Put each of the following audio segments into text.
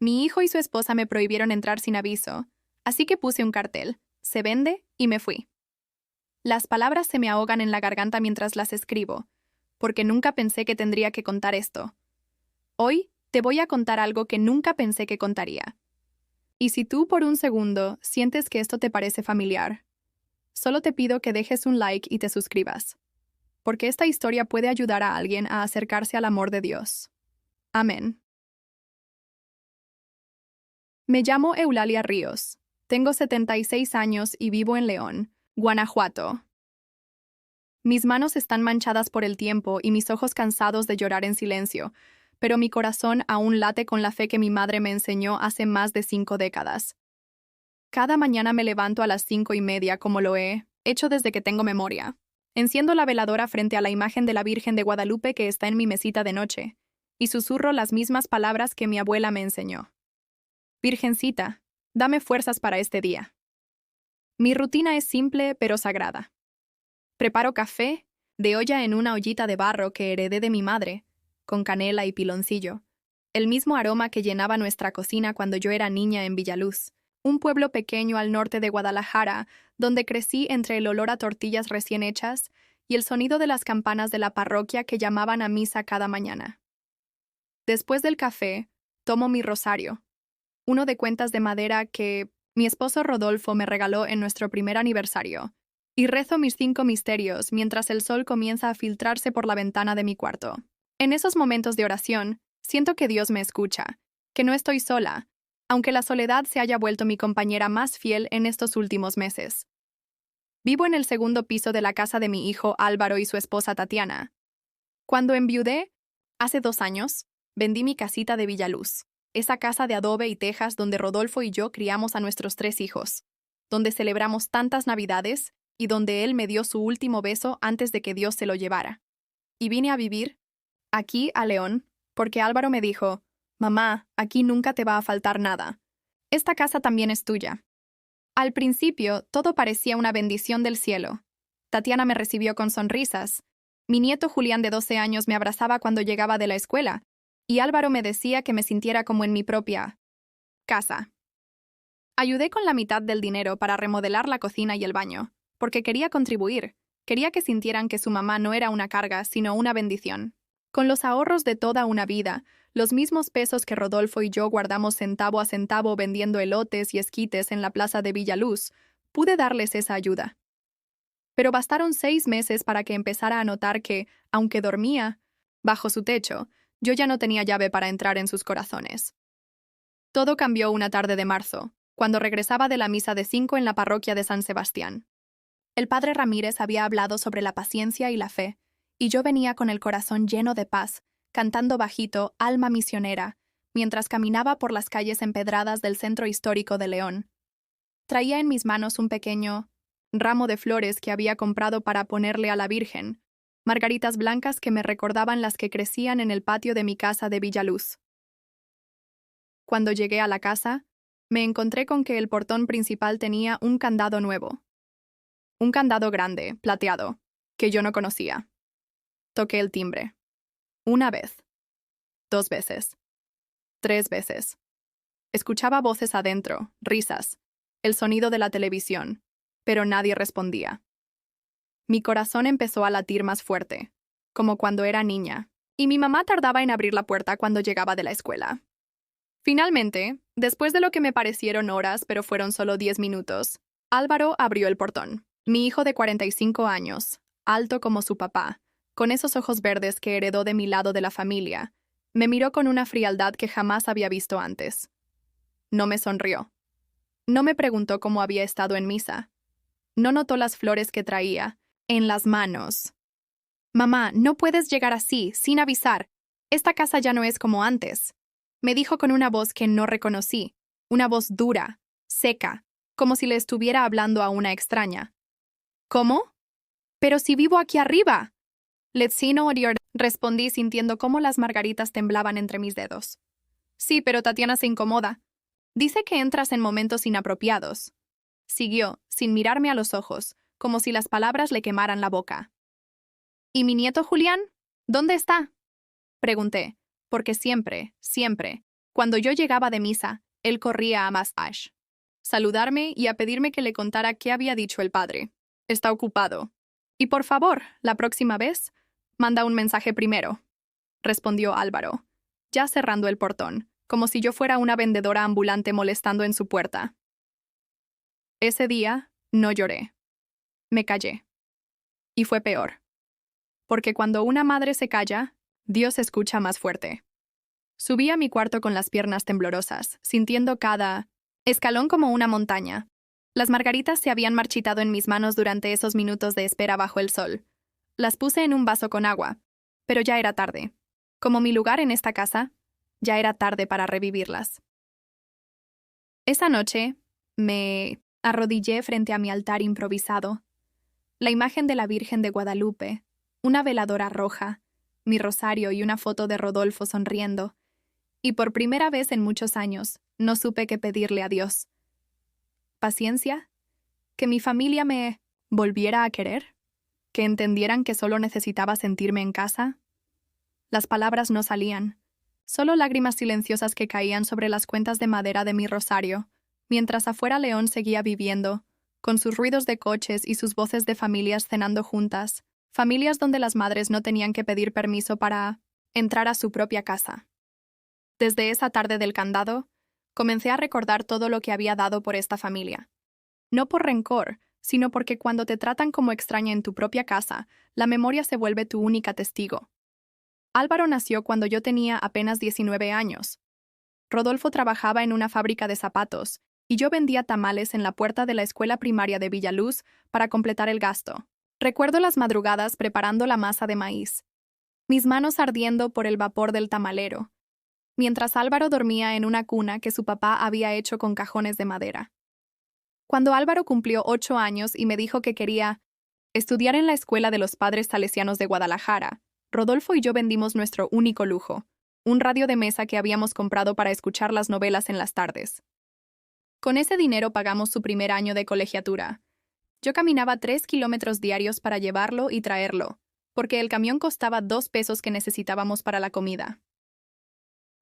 Mi hijo y su esposa me prohibieron entrar sin aviso, así que puse un cartel, se vende, y me fui. Las palabras se me ahogan en la garganta mientras las escribo, porque nunca pensé que tendría que contar esto. Hoy te voy a contar algo que nunca pensé que contaría. Y si tú por un segundo sientes que esto te parece familiar, solo te pido que dejes un like y te suscribas, porque esta historia puede ayudar a alguien a acercarse al amor de Dios. Amén. Me llamo Eulalia Ríos, tengo 76 años y vivo en León, Guanajuato. Mis manos están manchadas por el tiempo y mis ojos cansados de llorar en silencio, pero mi corazón aún late con la fe que mi madre me enseñó hace más de 5 décadas. Cada mañana me levanto a las 5:30 como lo he hecho desde que tengo memoria. Enciendo la veladora frente a la imagen de la Virgen de Guadalupe que está en mi mesita de noche, y susurro las mismas palabras que mi abuela me enseñó. Virgencita, dame fuerzas para este día. Mi rutina es simple pero sagrada. Preparo café, de olla en una ollita de barro que heredé de mi madre, con canela y piloncillo, el mismo aroma que llenaba nuestra cocina cuando yo era niña en Villaluz, un pueblo pequeño al norte de Guadalajara, donde crecí entre el olor a tortillas recién hechas y el sonido de las campanas de la parroquia que llamaban a misa cada mañana. Después del café, tomo mi rosario, uno de cuentas de madera que mi esposo Rodolfo me regaló en nuestro primer aniversario, y rezo mis 5 misterios mientras el sol comienza a filtrarse por la ventana de mi cuarto. En esos momentos de oración, siento que Dios me escucha, que no estoy sola, aunque la soledad se haya vuelto mi compañera más fiel en estos últimos meses. Vivo en el segundo piso de la casa de mi hijo Álvaro y su esposa Tatiana. Cuando enviudé, hace 2 años, vendí mi casita de Villaluz, esa casa de adobe y tejas donde Rodolfo y yo criamos a nuestros 3 hijos, donde celebramos tantas Navidades y donde él me dio su último beso antes de que Dios se lo llevara. Y vine a vivir aquí, a León, porque Álvaro me dijo, «Mamá, aquí nunca te va a faltar nada. Esta casa también es tuya». Al principio, todo parecía una bendición del cielo. Tatiana me recibió con sonrisas. Mi nieto Julián de 12 años me abrazaba cuando llegaba de la escuela, y Álvaro me decía que me sintiera como en mi propia casa. Ayudé con la mitad del dinero para remodelar la cocina y el baño, porque quería contribuir. Quería que sintieran que su mamá no era una carga, sino una bendición. Con los ahorros de toda una vida, los mismos pesos que Rodolfo y yo guardamos centavo a centavo vendiendo elotes y esquites en la plaza de Villaluz, pude darles esa ayuda. Pero bastaron 6 meses para que empezara a notar que, aunque dormía bajo su techo, yo ya no tenía llave para entrar en sus corazones. Todo cambió una tarde de marzo, cuando regresaba de la misa de 5 en la parroquia de San Sebastián. El padre Ramírez había hablado sobre la paciencia y la fe, y yo venía con el corazón lleno de paz, cantando bajito Alma Misionera, mientras caminaba por las calles empedradas del centro histórico de León. Traía en mis manos un pequeño ramo de flores que había comprado para ponerle a la Virgen, margaritas blancas que me recordaban las que crecían en el patio de mi casa de Villaluz. Cuando llegué a la casa, me encontré con que el portón principal tenía un candado nuevo. Un candado grande, plateado, que yo no conocía. Toqué el timbre. 1 vez. 2 veces. 3 veces. Escuchaba voces adentro, risas, el sonido de la televisión, pero nadie respondía. Mi corazón empezó a latir más fuerte, como cuando era niña, y mi mamá tardaba en abrir la puerta cuando llegaba de la escuela. Finalmente, después de lo que me parecieron horas, pero fueron solo 10 minutos, Álvaro abrió el portón. Mi hijo de 45 años, alto como su papá, con esos ojos verdes que heredó de mi lado de la familia, me miró con una frialdad que jamás había visto antes. No me sonrió. No me preguntó cómo había estado en misa. No notó las flores que traía en las manos. «Mamá, no puedes llegar así, sin avisar. Esta casa ya no es como antes», me dijo con una voz que no reconocí, una voz dura, seca, como si le estuviera hablando a una extraña. «¿Cómo? Pero si vivo aquí arriba». Respondí sintiendo cómo las margaritas temblaban entre mis dedos. «Sí, pero Tatiana se incomoda. Dice que entras en momentos inapropiados». Siguió, sin mirarme a los ojos, como si las palabras le quemaran la boca. «¿Y mi nieto Julián? ¿Dónde está?», pregunté, porque siempre Cuando yo llegaba de misa, él corría a Ash, saludarme y a pedirme que le contara qué había dicho el padre. Está ocupado. Y por favor, la próxima vez, manda un mensaje primero, respondió Álvaro, ya cerrando el portón, como si yo fuera una vendedora ambulante molestando en su puerta. Ese día, no lloré. Me callé. Y fue peor. Porque cuando una madre se calla, Dios escucha más fuerte. Subí a mi cuarto con las piernas temblorosas, sintiendo cada escalón como una montaña. Las margaritas se habían marchitado en mis manos durante esos minutos de espera bajo el sol. Las puse en un vaso con agua, pero ya era tarde. Como mi lugar en esta casa, ya era tarde para revivirlas. Esa noche, me arrodillé frente a mi altar improvisado. La imagen de la Virgen de Guadalupe, una veladora roja, mi rosario y una foto de Rodolfo sonriendo. Y por primera vez en muchos años, no supe qué pedirle a Dios. ¿Paciencia? ¿Que mi familia me volviera a querer? ¿Que entendieran que solo necesitaba sentirme en casa? Las palabras no salían, solo lágrimas silenciosas que caían sobre las cuentas de madera de mi rosario, mientras afuera León seguía viviendo, con sus ruidos de coches y sus voces de familias cenando juntas, familias donde las madres no tenían que pedir permiso para entrar a su propia casa. Desde esa tarde del candado, comencé a recordar todo lo que había dado por esta familia. No por rencor, sino porque cuando te tratan como extraña en tu propia casa, la memoria se vuelve tu única testigo. Álvaro nació cuando yo tenía apenas 19 años. Rodolfo trabajaba en una fábrica de zapatos, y yo vendía tamales en la puerta de la escuela primaria de Villaluz para completar el gasto. Recuerdo las madrugadas preparando la masa de maíz, mis manos ardiendo por el vapor del tamalero, mientras Álvaro dormía en una cuna que su papá había hecho con cajones de madera. Cuando Álvaro cumplió 8 años y me dijo que quería estudiar en la escuela de los Padres Salesianos de Guadalajara, Rodolfo y yo vendimos nuestro único lujo, un radio de mesa que habíamos comprado para escuchar las novelas en las tardes. Con ese dinero pagamos su primer año de colegiatura. Yo caminaba 3 kilómetros diarios para llevarlo y traerlo, porque el camión costaba 2 pesos que necesitábamos para la comida.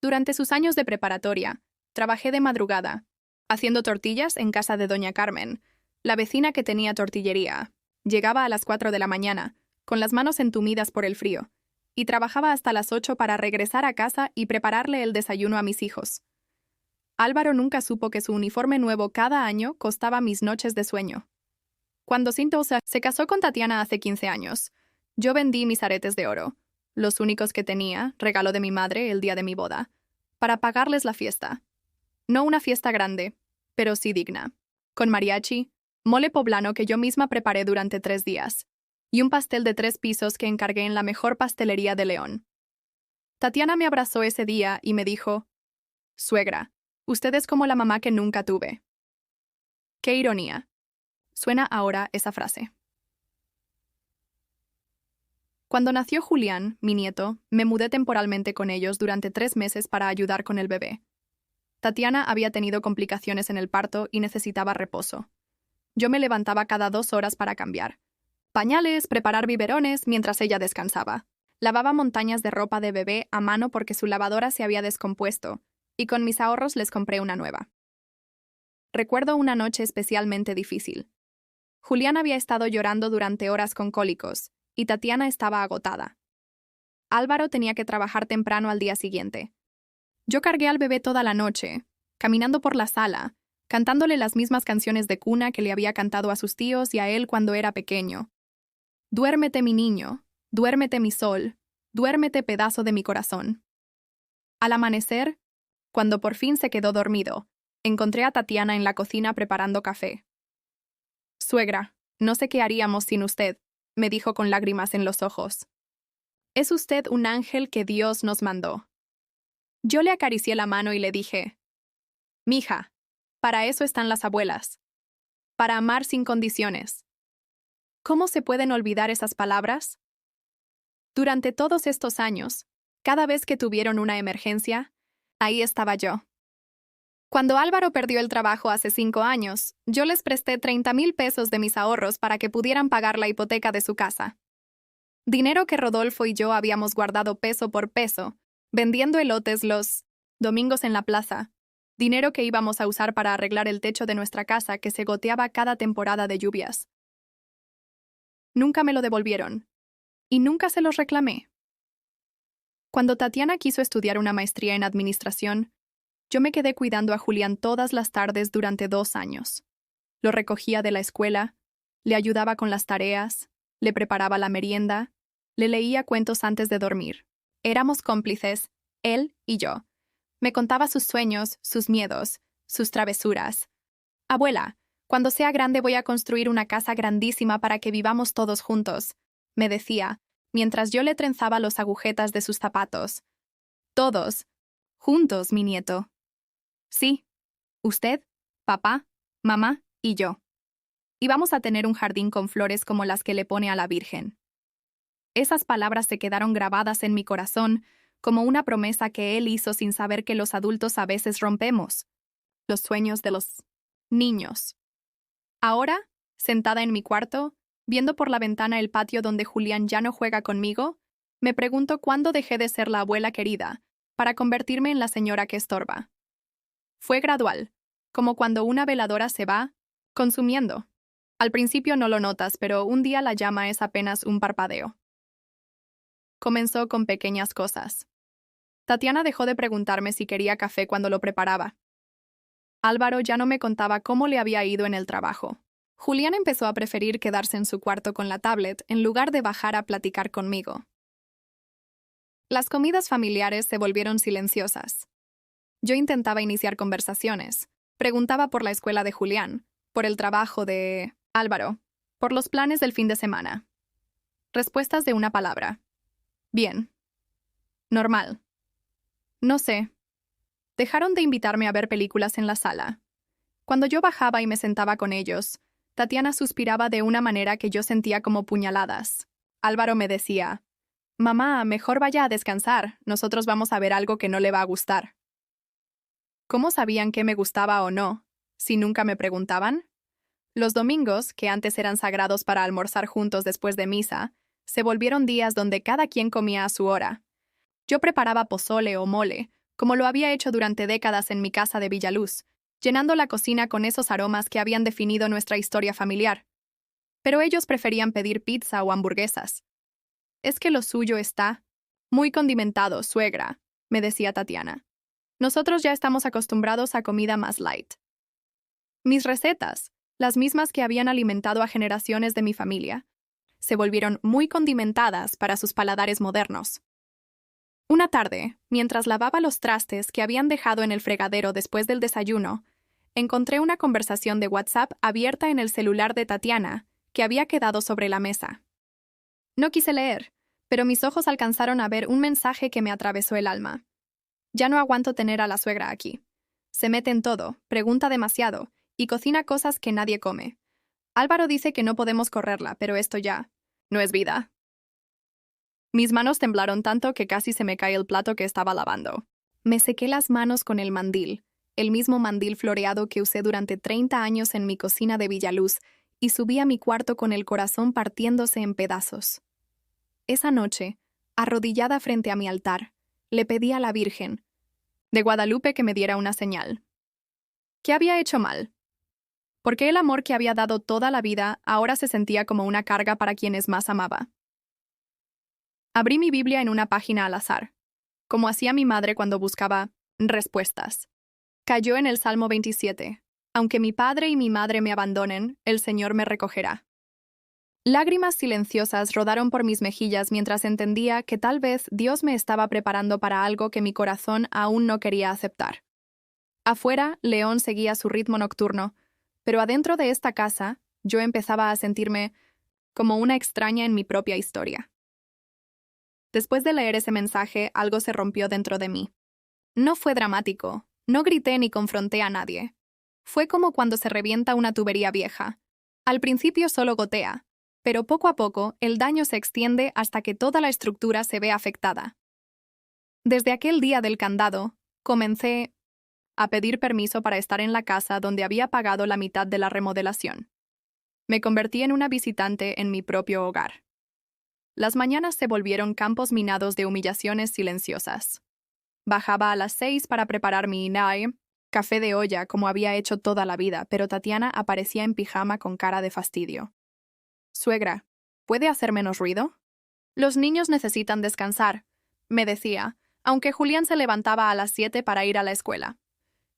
Durante sus años de preparatoria, trabajé de madrugada, haciendo tortillas en casa de doña Carmen, la vecina que tenía tortillería. Llegaba a las 4 de la mañana, con las manos entumidas por el frío, y trabajaba hasta las 8 para regresar a casa y prepararle el desayuno a mis hijos. Álvaro nunca supo que su uniforme nuevo cada año costaba mis noches de sueño. Cuando Cintosa se casó con Tatiana hace 15 años, yo vendí mis aretes de oro, los únicos que tenía, regalo de mi madre el día de mi boda, para pagarles la fiesta. No una fiesta grande, pero sí digna, con mariachi, mole poblano que yo misma preparé durante 3 días, y un pastel de 3 pisos que encargué en la mejor pastelería de León. Tatiana me abrazó ese día y me dijo: «Suegra, usted es como la mamá que nunca tuve». ¡Qué ironía! Suena ahora esa frase. Cuando nació Julián, mi nieto, me mudé temporalmente con ellos durante 3 meses para ayudar con el bebé. Tatiana había tenido complicaciones en el parto y necesitaba reposo. Yo me levantaba cada 2 horas para cambiar pañales, preparar biberones mientras ella descansaba. Lavaba montañas de ropa de bebé a mano porque su lavadora se había descompuesto, y con mis ahorros les compré una nueva. Recuerdo una noche especialmente difícil. Julián había estado llorando durante horas con cólicos, y Tatiana estaba agotada. Álvaro tenía que trabajar temprano al día siguiente. Yo cargué al bebé toda la noche, caminando por la sala, cantándole las mismas canciones de cuna que le había cantado a sus tíos y a él cuando era pequeño. Duérmete, mi niño, duérmete, mi sol, duérmete, pedazo de mi corazón. Al amanecer, cuando por fin se quedó dormido, encontré a Tatiana en la cocina preparando café. «Suegra, no sé qué haríamos sin usted», me dijo con lágrimas en los ojos. «Es usted un ángel que Dios nos mandó». Yo le acaricié la mano y le dije: «Mija, para eso están las abuelas. Para amar sin condiciones». ¿Cómo se pueden olvidar esas palabras? Durante todos estos años, cada vez que tuvieron una emergencia, ahí estaba yo. Cuando Álvaro perdió el trabajo hace 5 años, yo les presté 30,000 pesos de mis ahorros para que pudieran pagar la hipoteca de su casa. Dinero que Rodolfo y yo habíamos guardado peso por peso, vendiendo elotes los domingos en la plaza, dinero que íbamos a usar para arreglar el techo de nuestra casa que se goteaba cada temporada de lluvias. Nunca me lo devolvieron, y nunca se los reclamé. Cuando Tatiana quiso estudiar una maestría en administración, yo me quedé cuidando a Julián todas las tardes durante 2 años. Lo recogía de la escuela, le ayudaba con las tareas, le preparaba la merienda, le leía cuentos antes de dormir. Éramos cómplices, él y yo. Me contaba sus sueños, sus miedos, sus travesuras. Abuela, cuando sea grande voy a construir una casa grandísima para que vivamos todos juntos, me decía, mientras yo le trenzaba los agujetas de sus zapatos. Todos, juntos, mi nieto. Sí, usted, papá, mamá y yo. Y vamos a tener un jardín con flores como las que le pone a la Virgen. Esas palabras se quedaron grabadas en mi corazón como una promesa que él hizo sin saber que los adultos a veces rompemos. Los sueños de los niños. Ahora, sentada en mi cuarto, viendo por la ventana el patio donde Julián ya no juega conmigo, me pregunto cuándo dejé de ser la abuela querida para convertirme en la señora que estorba. Fue gradual, como cuando una veladora se va, consumiendo. Al principio no lo notas, pero un día la llama es apenas un parpadeo. Comenzó con pequeñas cosas. Tatiana dejó de preguntarme si quería café cuando lo preparaba. Álvaro ya no me contaba cómo le había ido en el trabajo. Julián empezó a preferir quedarse en su cuarto con la tablet en lugar de bajar a platicar conmigo. Las comidas familiares se volvieron silenciosas. Yo intentaba iniciar conversaciones. Preguntaba por la escuela de Julián, por el trabajo de Álvaro, por los planes del fin de semana. Respuestas de una palabra. Bien. Normal. No sé. Dejaron de invitarme a ver películas en la sala. Cuando yo bajaba y me sentaba con ellos, Tatiana suspiraba de una manera que yo sentía como puñaladas. Álvaro me decía, «Mamá, mejor vaya a descansar, nosotros vamos a ver algo que no le va a gustar». ¿Cómo sabían qué me gustaba o no, si nunca me preguntaban? Los domingos, que antes eran sagrados para almorzar juntos después de misa, se volvieron días donde cada quien comía a su hora. Yo preparaba pozole o mole, como lo había hecho durante décadas en mi casa de Villaluz, llenando la cocina con esos aromas que habían definido nuestra historia familiar. Pero ellos preferían pedir pizza o hamburguesas. «Es que lo suyo está muy condimentado, suegra», me decía Tatiana. «Nosotros ya estamos acostumbrados a comida más light». Mis recetas, las mismas que habían alimentado a generaciones de mi familia, se volvieron muy condimentadas para sus paladares modernos. Una tarde, mientras lavaba los trastes que habían dejado en el fregadero después del desayuno, encontré una conversación de WhatsApp abierta en el celular de Tatiana, que había quedado sobre la mesa. No quise leer, pero mis ojos alcanzaron a ver un mensaje que me atravesó el alma. «Ya no aguanto tener a la suegra aquí. Se mete en todo, pregunta demasiado, y cocina cosas que nadie come. Álvaro dice que no podemos correrla, pero esto ya no es vida». Mis manos temblaron tanto que casi se me cae el plato que estaba lavando. Me sequé las manos con el mandil, el mismo mandil floreado que usé durante 30 años en mi cocina de Villaluz, y subí a mi cuarto con el corazón partiéndose en pedazos. Esa noche, arrodillada frente a mi altar, le pedí a la Virgen de Guadalupe que me diera una señal. ¿Qué había hecho mal? ¿Por qué el amor que había dado toda la vida ahora se sentía como una carga para quienes más amaba? Abrí mi Biblia en una página al azar, como hacía mi madre cuando buscaba respuestas. Cayó en el Salmo 27. Aunque mi padre y mi madre me abandonen, el Señor me recogerá. Lágrimas silenciosas rodaron por mis mejillas mientras entendía que tal vez Dios me estaba preparando para algo que mi corazón aún no quería aceptar. Afuera, León seguía su ritmo nocturno, pero adentro de esta casa, yo empezaba a sentirme como una extraña en mi propia historia. Después de leer ese mensaje, algo se rompió dentro de mí. No fue dramático, no grité ni confronté a nadie. Fue como cuando se revienta una tubería vieja. Al principio solo gotea, pero poco a poco el daño se extiende hasta que toda la estructura se ve afectada. Desde aquel día del candado, comencé a pedir permiso para estar en la casa donde había pagado la mitad de la remodelación. Me convertí en una visitante en mi propio hogar. Las mañanas se volvieron campos minados de humillaciones silenciosas. Bajaba a las 6 para preparar mi inai, café de olla como había hecho toda la vida, pero Tatiana aparecía en pijama con cara de fastidio. «Suegra, ¿puede hacer menos ruido?» «Los niños necesitan descansar», me decía, aunque Julián se levantaba a las 7 para ir a la escuela.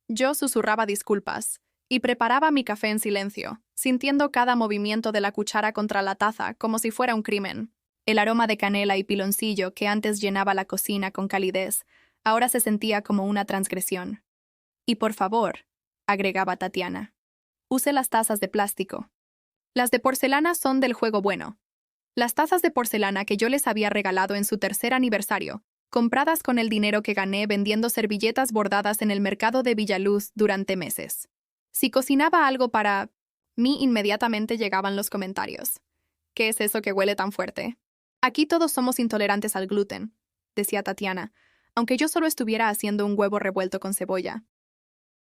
Yo susurraba disculpas y preparaba mi café en silencio, sintiendo cada movimiento de la cuchara contra la taza como si fuera un crimen. El aroma de canela y piloncillo que antes llenaba la cocina con calidez, ahora se sentía como una transgresión. «Y por favor», agregaba Tatiana, «use las tazas de plástico. Las de porcelana son del juego bueno». Las tazas de porcelana que yo les había regalado en su 3er aniversario, compradas con el dinero que gané vendiendo servilletas bordadas en el mercado de Villaluz durante meses. Si cocinaba algo para mí, inmediatamente llegaban los comentarios. «¿Qué es eso que huele tan fuerte?» «Aquí todos somos intolerantes al gluten», decía Tatiana, aunque yo solo estuviera haciendo un huevo revuelto con cebolla.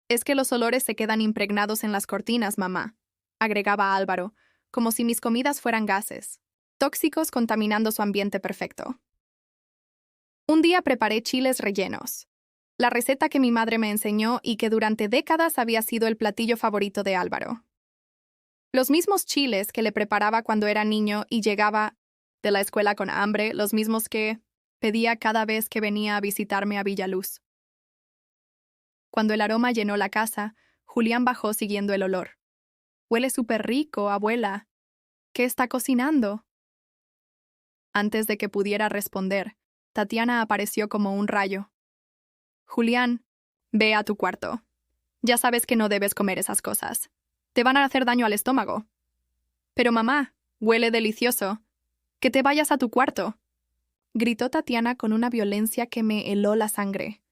«Es que los olores se quedan impregnados en las cortinas, mamá», agregaba Álvaro, como si mis comidas fueran gases tóxicos contaminando su ambiente perfecto. Un día preparé chiles rellenos, la receta que mi madre me enseñó y que durante décadas había sido el platillo favorito de Álvaro. Los mismos chiles que le preparaba cuando era niño y llegaba de la escuela con hambre, los mismos que pedía cada vez que venía a visitarme a Villaluz. Cuando el aroma llenó la casa, Julián bajó siguiendo el olor. «Huele súper rico, abuela. ¿Qué está cocinando?» Antes de que pudiera responder, Tatiana apareció como un rayo. «Julián, ve a tu cuarto. Ya sabes que no debes comer esas cosas. Te van a hacer daño al estómago». «Pero mamá, huele delicioso. Que te vayas a tu cuarto», gritó Tatiana con una violencia que me heló la sangre.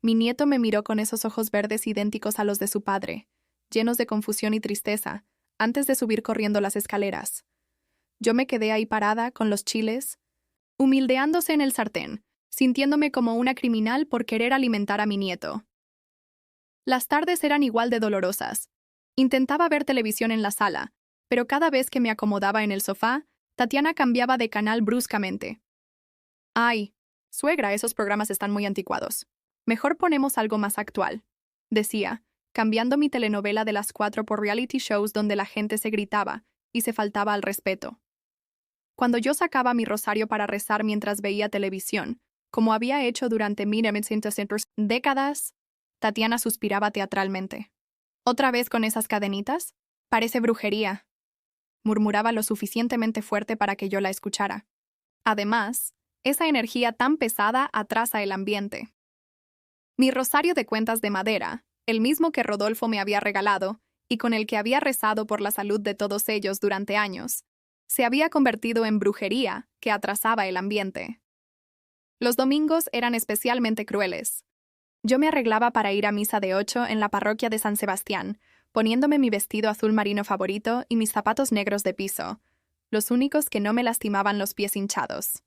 Mi nieto me miró con esos ojos verdes idénticos a los de su padre, llenos de confusión y tristeza, antes de subir corriendo las escaleras. Yo me quedé ahí parada, con los chiles, humildeándose en el sartén, sintiéndome como una criminal por querer alimentar a mi nieto. Las tardes eran igual de dolorosas. Intentaba ver televisión en la sala, pero cada vez que me acomodaba en el sofá, Tatiana cambiaba de canal bruscamente. «Ay, suegra, esos programas están muy anticuados. Mejor ponemos algo más actual», decía, cambiando mi telenovela de las 4 por reality shows donde la gente se gritaba y se faltaba al respeto. Cuando yo sacaba mi rosario para rezar mientras veía televisión, como había hecho durante décadas, Tatiana suspiraba teatralmente. «¿Otra vez con esas cadenitas? Parece brujería», murmuraba lo suficientemente fuerte para que yo la escuchara. Además, esa energía tan pesada atrasa el ambiente. Mi rosario de cuentas de madera, el mismo que Rodolfo me había regalado y con el que había rezado por la salud de todos ellos durante años, se había convertido en brujería que atrasaba el ambiente. Los domingos eran especialmente crueles. Yo me arreglaba para ir a misa de 8 en la parroquia de San Sebastián, poniéndome mi vestido azul marino favorito y mis zapatos negros de piso, los únicos que no me lastimaban los pies hinchados.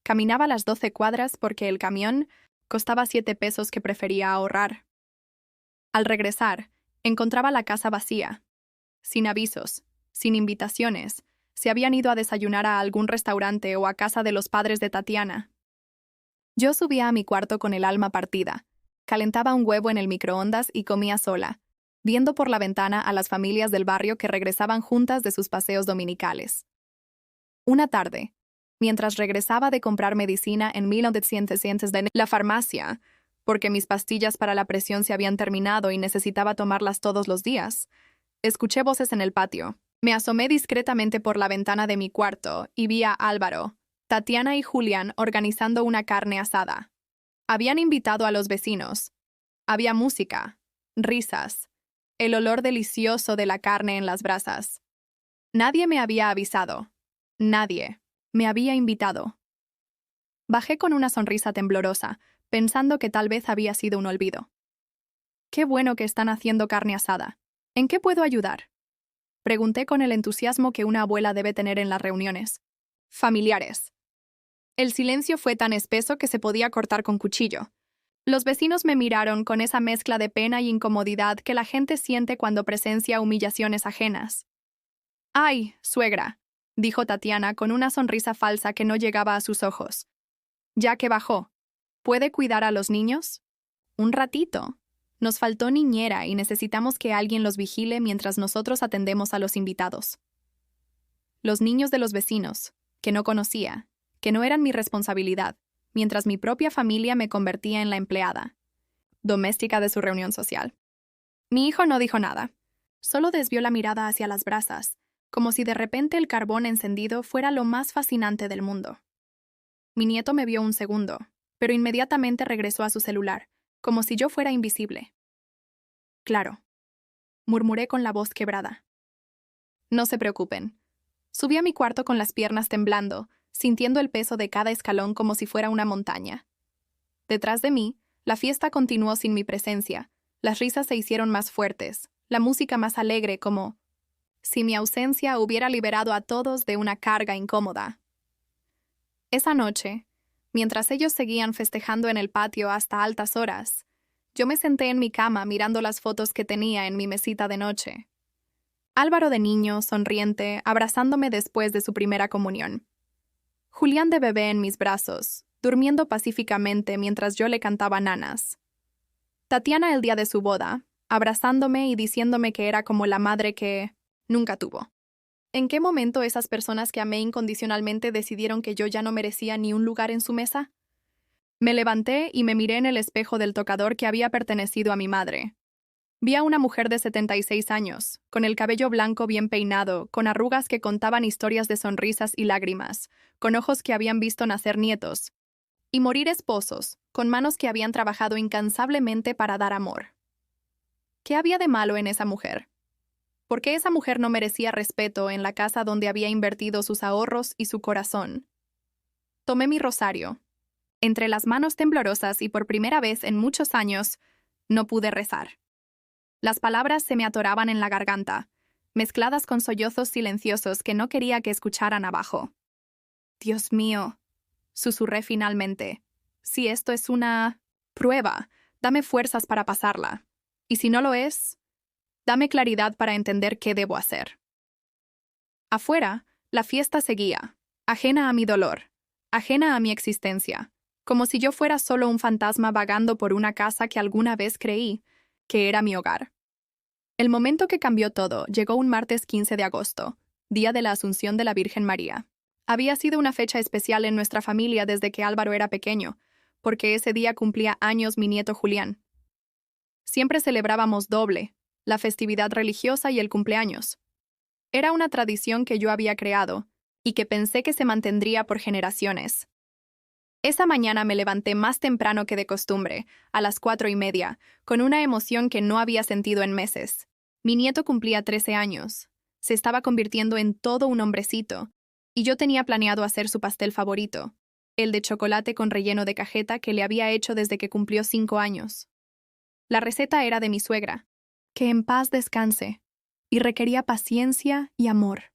Caminaba las 12 cuadras porque el camión costaba 7 pesos que prefería ahorrar. Al regresar, encontraba la casa vacía. Sin avisos, sin invitaciones, se habían ido a desayunar a algún restaurante o a casa de los padres de Tatiana. Yo subía a mi cuarto con el alma partida, calentaba un huevo en el microondas y comía sola, viendo por la ventana a las familias del barrio que regresaban juntas de sus paseos dominicales. Una tarde, mientras regresaba de comprar medicina en 1900 de la farmacia, porque mis pastillas para la presión se habían terminado y necesitaba tomarlas todos los días, escuché voces en el patio. Me asomé discretamente por la ventana de mi cuarto y vi a Álvaro, Tatiana y Julián organizando una carne asada. Habían invitado a los vecinos. Había música, risas, el olor delicioso de la carne en las brasas. Nadie me había avisado. Nadie me había invitado. Bajé con una sonrisa temblorosa, pensando que tal vez había sido un olvido. «Qué bueno que están haciendo carne asada. ¿En qué puedo ayudar?», pregunté con el entusiasmo que una abuela debe tener en las reuniones familiares. El silencio fue tan espeso que se podía cortar con cuchillo. Los vecinos me miraron con esa mezcla de pena y incomodidad que la gente siente cuando presencia humillaciones ajenas. «Ay, suegra», dijo Tatiana con una sonrisa falsa que no llegaba a sus ojos. Ya que bajó, ¿Puede cuidar a los niños? Un ratito. Nos faltó niñera y necesitamos que alguien los vigile mientras nosotros atendemos a los invitados. Los niños de los vecinos, que no conocía, que no eran mi responsabilidad, mientras mi propia familia me convertía en la empleada doméstica de su reunión social. Mi hijo no dijo nada. Solo desvió la mirada hacia las brasas, como si de repente el carbón encendido fuera lo más fascinante del mundo. Mi nieto me vio un segundo, pero inmediatamente regresó a su celular, como si yo fuera invisible. Claro, murmuré con la voz quebrada. No se preocupen. Subí a mi cuarto con las piernas temblando, sintiendo el peso de cada escalón como si fuera una montaña. Detrás de mí, la fiesta continuó sin mi presencia. Las risas se hicieron más fuertes, la música más alegre, como si mi ausencia hubiera liberado a todos de una carga incómoda. Esa noche, mientras ellos seguían festejando en el patio hasta altas horas, yo me senté en mi cama mirando las fotos que tenía en mi mesita de noche. Álvaro de niño, sonriente, abrazándome después de su primera comunión. Julián de bebé en mis brazos, durmiendo pacíficamente mientras yo le cantaba nanas. Tatiana el día de su boda, abrazándome y diciéndome que era como la madre que nunca tuvo. ¿En qué momento esas personas que amé incondicionalmente decidieron que yo ya no merecía ni un lugar en su mesa? Me levanté y me miré en el espejo del tocador que había pertenecido a mi madre. Vi a una mujer de 76 años, con el cabello blanco bien peinado, con arrugas que contaban historias de sonrisas y lágrimas, con ojos que habían visto nacer nietos, y morir esposos, con manos que habían trabajado incansablemente para dar amor. ¿Qué había de malo en esa mujer? ¿Por qué esa mujer no merecía respeto en la casa donde había invertido sus ahorros y su corazón? Tomé mi rosario. Entre las manos temblorosas y por primera vez en muchos años, no pude rezar. Las palabras se me atoraban en la garganta, mezcladas con sollozos silenciosos que no quería que escucharan abajo. Dios mío, susurré finalmente. Si esto es una prueba, dame fuerzas para pasarla. Y si no lo es, dame claridad para entender qué debo hacer. Afuera, la fiesta seguía, ajena a mi dolor, ajena a mi existencia, como si yo fuera solo un fantasma vagando por una casa que alguna vez creí que era mi hogar. El momento que cambió todo llegó un martes 15 de agosto, día de la Asunción de la Virgen María. Había sido una fecha especial en nuestra familia desde que Álvaro era pequeño, porque ese día cumplía años mi nieto Julián. Siempre celebrábamos doble, la festividad religiosa y el cumpleaños. Era una tradición que yo había creado y que pensé que se mantendría por generaciones. Esa mañana me levanté más temprano que de costumbre, a las 4:30, con una emoción que no había sentido en meses. Mi nieto cumplía 13 años. Se estaba convirtiendo en todo un hombrecito, y yo tenía planeado hacer su pastel favorito, el de chocolate con relleno de cajeta que le había hecho desde que cumplió 5 años. La receta era de mi suegra, que en paz descanse, y requería paciencia y amor.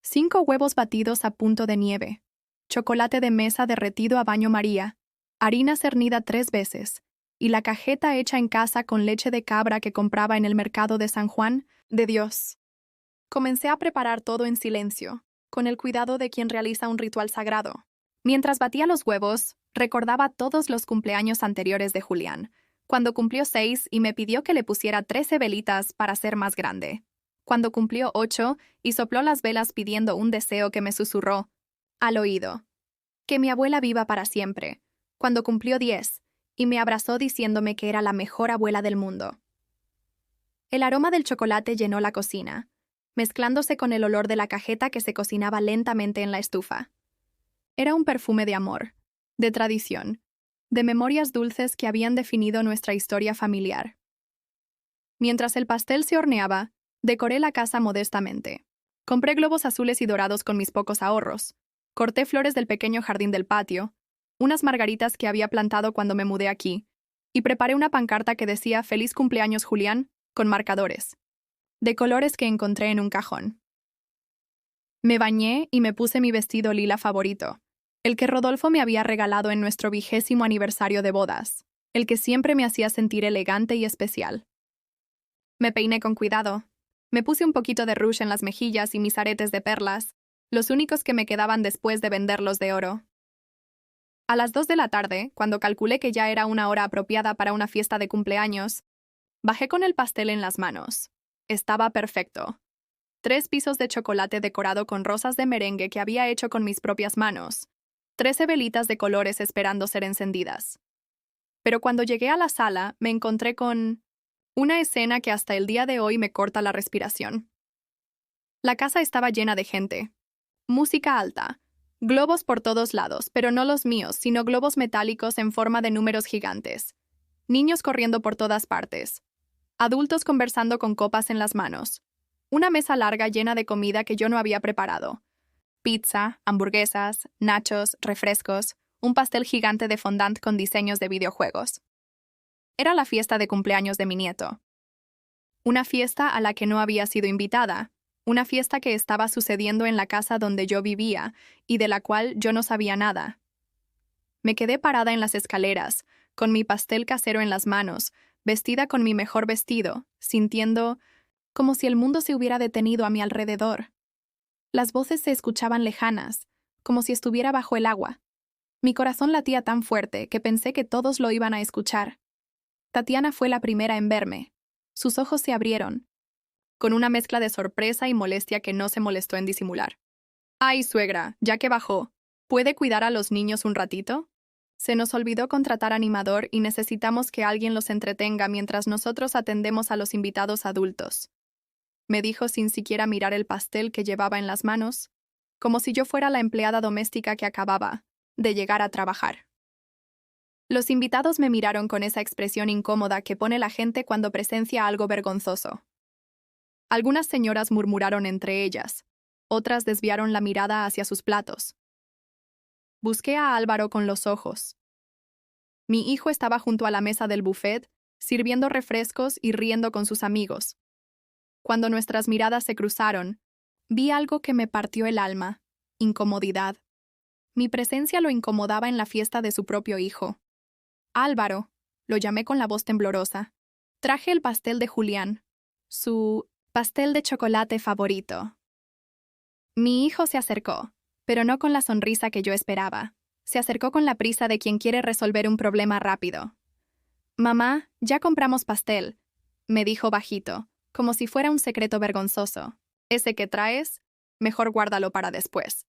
5 huevos batidos a punto de nieve, chocolate de mesa derretido a baño María, harina cernida 3 veces, y la cajeta hecha en casa con leche de cabra que compraba en el mercado de San Juan de Dios. Comencé a preparar todo en silencio, con el cuidado de quien realiza un ritual sagrado. Mientras batía los huevos, recordaba todos los cumpleaños anteriores de Julián, cuando cumplió 6 y me pidió que le pusiera 13 velitas para ser más grande. Cuando cumplió 8 y sopló las velas pidiendo un deseo que me susurró al oído: que mi abuela viva para siempre. Cuando cumplió 10 y me abrazó diciéndome que era la mejor abuela del mundo. El aroma del chocolate llenó la cocina, mezclándose con el olor de la cajeta que se cocinaba lentamente en la estufa. Era un perfume de amor, de tradición, de memorias dulces que habían definido nuestra historia familiar. Mientras el pastel se horneaba, decoré la casa modestamente. Compré globos azules y dorados con mis pocos ahorros. Corté flores del pequeño jardín del patio, unas margaritas que había plantado cuando me mudé aquí, y preparé una pancarta que decía «Feliz cumpleaños, Julián», con marcadores, de colores que encontré en un cajón. Me bañé y me puse mi vestido lila favorito, el que Rodolfo me había regalado en nuestro 20º aniversario de bodas, el que siempre me hacía sentir elegante y especial. Me peiné con cuidado. Me puse un poquito de rouge en las mejillas y mis aretes de perlas, los únicos que me quedaban después de venderlos de oro. A las 2 de la tarde, cuando calculé que ya era una hora apropiada para una fiesta de cumpleaños, bajé con el pastel en las manos. Estaba perfecto. 3 pisos de chocolate decorado con rosas de merengue que había hecho con mis propias manos. 13 velitas de colores esperando ser encendidas. Pero cuando llegué a la sala, me encontré con una escena que hasta el día de hoy me corta la respiración. La casa estaba llena de gente. Música alta. Globos por todos lados, pero no los míos, sino globos metálicos en forma de números gigantes. Niños corriendo por todas partes. Adultos conversando con copas en las manos. Una mesa larga llena de comida que yo no había preparado. Pizza, hamburguesas, nachos, refrescos, un pastel gigante de fondant con diseños de videojuegos. Era la fiesta de cumpleaños de mi nieto. Una fiesta a la que no había sido invitada. Una fiesta que estaba sucediendo en la casa donde yo vivía y de la cual yo no sabía nada. Me quedé parada en las escaleras, con mi pastel casero en las manos, vestida con mi mejor vestido, sintiendo como si el mundo se hubiera detenido a mi alrededor. Las voces se escuchaban lejanas, como si estuviera bajo el agua. Mi corazón latía tan fuerte que pensé que todos lo iban a escuchar. Tatiana fue la primera en verme. Sus ojos se abrieron, con una mezcla de sorpresa y molestia que no se molestó en disimular. «Ay, suegra, ya que bajó, ¿puede cuidar a los niños un ratito? Se nos olvidó contratar animador y necesitamos que alguien los entretenga mientras nosotros atendemos a los invitados adultos», me dijo sin siquiera mirar el pastel que llevaba en las manos, como si yo fuera la empleada doméstica que acababa de llegar a trabajar. Los invitados me miraron con esa expresión incómoda que pone la gente cuando presencia algo vergonzoso. Algunas señoras murmuraron entre ellas, otras desviaron la mirada hacia sus platos. Busqué a Álvaro con los ojos. Mi hijo estaba junto a la mesa del buffet, sirviendo refrescos y riendo con sus amigos. Cuando nuestras miradas se cruzaron, vi algo que me partió el alma: incomodidad. Mi presencia lo incomodaba en la fiesta de su propio hijo. «Álvaro», lo llamé con la voz temblorosa. «Traje el pastel de Julián, su pastel de chocolate favorito». Mi hijo se acercó, pero no con la sonrisa que yo esperaba. Se acercó con la prisa de quien quiere resolver un problema rápido. «Mamá, ya compramos pastel», me dijo bajito, como si fuera un secreto vergonzoso. «Ese que traes, mejor guárdalo para después».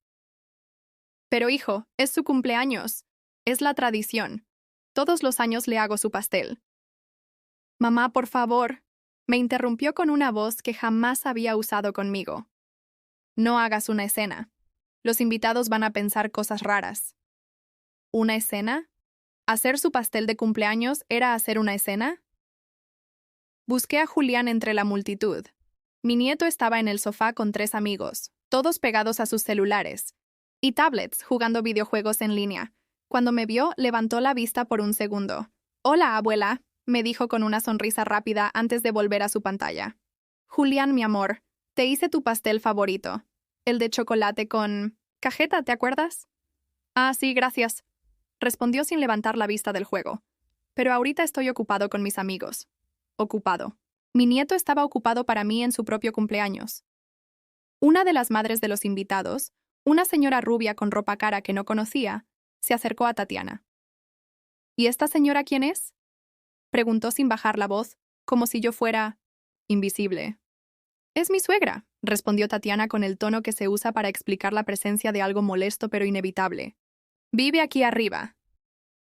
«Pero hijo, es su cumpleaños. Es la tradición. Todos los años le hago su pastel». «Mamá, por favor», me interrumpió con una voz que jamás había usado conmigo. «No hagas una escena. Los invitados van a pensar cosas raras». ¿Una escena? ¿Hacer su pastel de cumpleaños era hacer una escena? Busqué a Julián entre la multitud. Mi nieto estaba en el sofá con 3 amigos, todos pegados a sus celulares y tablets jugando videojuegos en línea. Cuando me vio, levantó la vista por un segundo. «Hola, abuela», me dijo con una sonrisa rápida antes de volver a su pantalla. «Julián, mi amor, te hice tu pastel favorito. El de chocolate con cajeta, ¿te acuerdas?» «Ah, sí, gracias», respondió sin levantar la vista del juego. «Pero ahorita estoy ocupado con mis amigos». Ocupado. Mi nieto estaba ocupado para mí en su propio cumpleaños. Una de las madres de los invitados, una señora rubia con ropa cara que no conocía, se acercó a Tatiana. «¿Y esta señora quién es?», preguntó sin bajar la voz, como si yo fuera invisible. «Es mi suegra», respondió Tatiana con el tono que se usa para explicar la presencia de algo molesto pero inevitable. «Vive aquí arriba.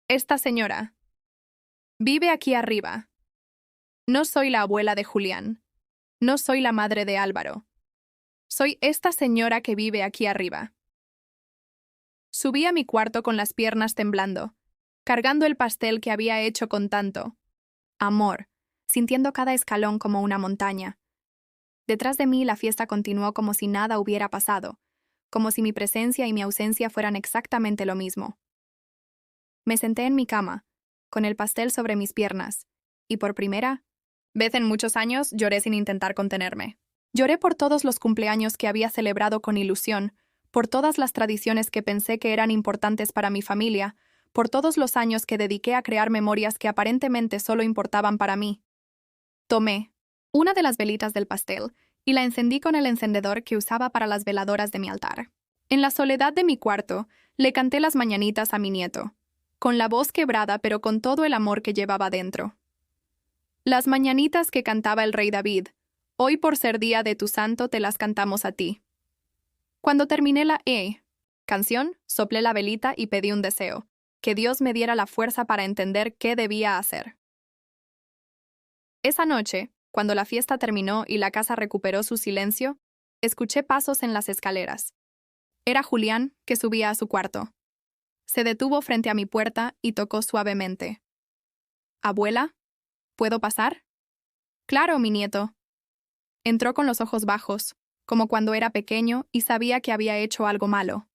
Esta señora. Vive aquí arriba. No soy la abuela de Julián. No soy la madre de Álvaro. Soy esta señora que vive aquí arriba». Subí a mi cuarto con las piernas temblando, cargando el pastel que había hecho con tanto amor, sintiendo cada escalón como una montaña. Detrás de mí la fiesta continuó como si nada hubiera pasado, como si mi presencia y mi ausencia fueran exactamente lo mismo. Me senté en mi cama, con el pastel sobre mis piernas, y por primera vez en muchos años lloré sin intentar contenerme. Lloré por todos los cumpleaños que había celebrado con ilusión, por todas las tradiciones que pensé que eran importantes para mi familia, por todos los años que dediqué a crear memorias que aparentemente solo importaban para mí. Tomé una de las velitas del pastel y la encendí con el encendedor que usaba para las veladoras de mi altar. En la soledad de mi cuarto, le canté las mañanitas a mi nieto. con la voz quebrada pero con todo el amor que llevaba dentro. Las mañanitas que cantaba el rey David, hoy por ser día de tu santo te las cantamos a ti. Cuando terminé la canción, soplé la velita y pedí un deseo, que Dios me diera la fuerza para entender qué debía hacer. Esa noche, cuando la fiesta terminó y la casa recuperó su silencio, escuché pasos en las escaleras. Era Julián, que subía a su cuarto. Se detuvo frente a mi puerta y tocó suavemente. «Abuela, ¿puedo pasar?» «Claro, mi nieto». Entró con los ojos bajos, como cuando era pequeño y sabía que había hecho algo malo.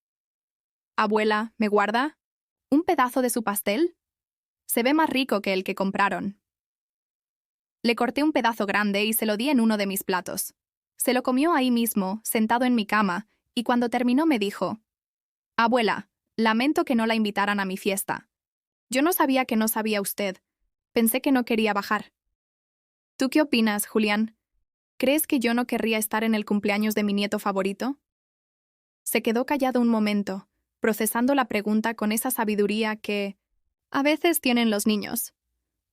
«Abuela, ¿me guarda? ¿Un pedazo de su pastel? Se ve más rico que el que compraron». Le corté un pedazo grande y se lo di en uno de mis platos. Se lo comió ahí mismo, sentado en mi cama, y cuando terminó me dijo: «Abuela, lamento que no la invitaran a mi fiesta. Yo no sabía que no sabía usted. Pensé que no quería bajar». ¿Tú qué opinas, Julián? ¿Crees que yo no querría estar en el cumpleaños de mi nieto favorito? Se quedó callado un momento, procesando la pregunta con esa sabiduría que a veces tienen los niños.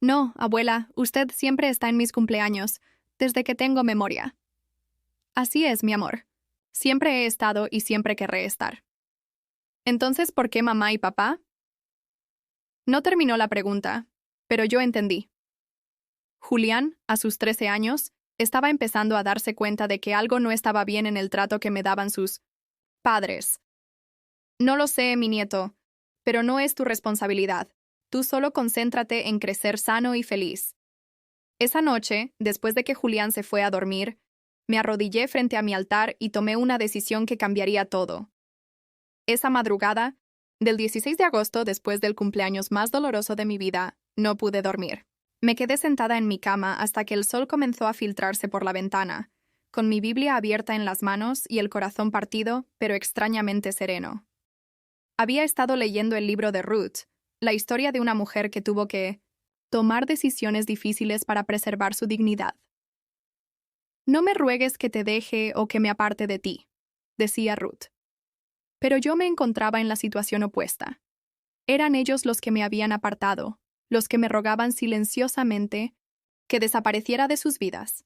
«No, abuela, usted siempre está en mis cumpleaños, desde que tengo memoria». «Así es, mi amor. Siempre he estado y siempre querré estar». «Entonces, ¿por qué mamá y papá?» No terminó la pregunta, pero yo entendí. Julián, a sus 13 años, estaba empezando a darse cuenta de que algo no estaba bien en el trato que me daban sus padres. «No lo sé, mi nieto, pero no es tu responsabilidad. Tú solo concéntrate en crecer sano y feliz». Esa noche, después de que Julián se fue a dormir, me arrodillé frente a mi altar y tomé una decisión que cambiaría todo. Esa madrugada, del 16 de agosto, después del cumpleaños más doloroso de mi vida, no pude dormir. Me quedé sentada en mi cama hasta que el sol comenzó a filtrarse por la ventana, con mi Biblia abierta en las manos y el corazón partido, pero extrañamente sereno. Había estado leyendo el libro de Ruth, la historia de una mujer que tuvo que tomar decisiones difíciles para preservar su dignidad. «No me ruegues que te deje o que me aparte de ti», decía Ruth. Pero yo me encontraba en la situación opuesta. Eran ellos los que me habían apartado, los que me rogaban silenciosamente que desapareciera de sus vidas.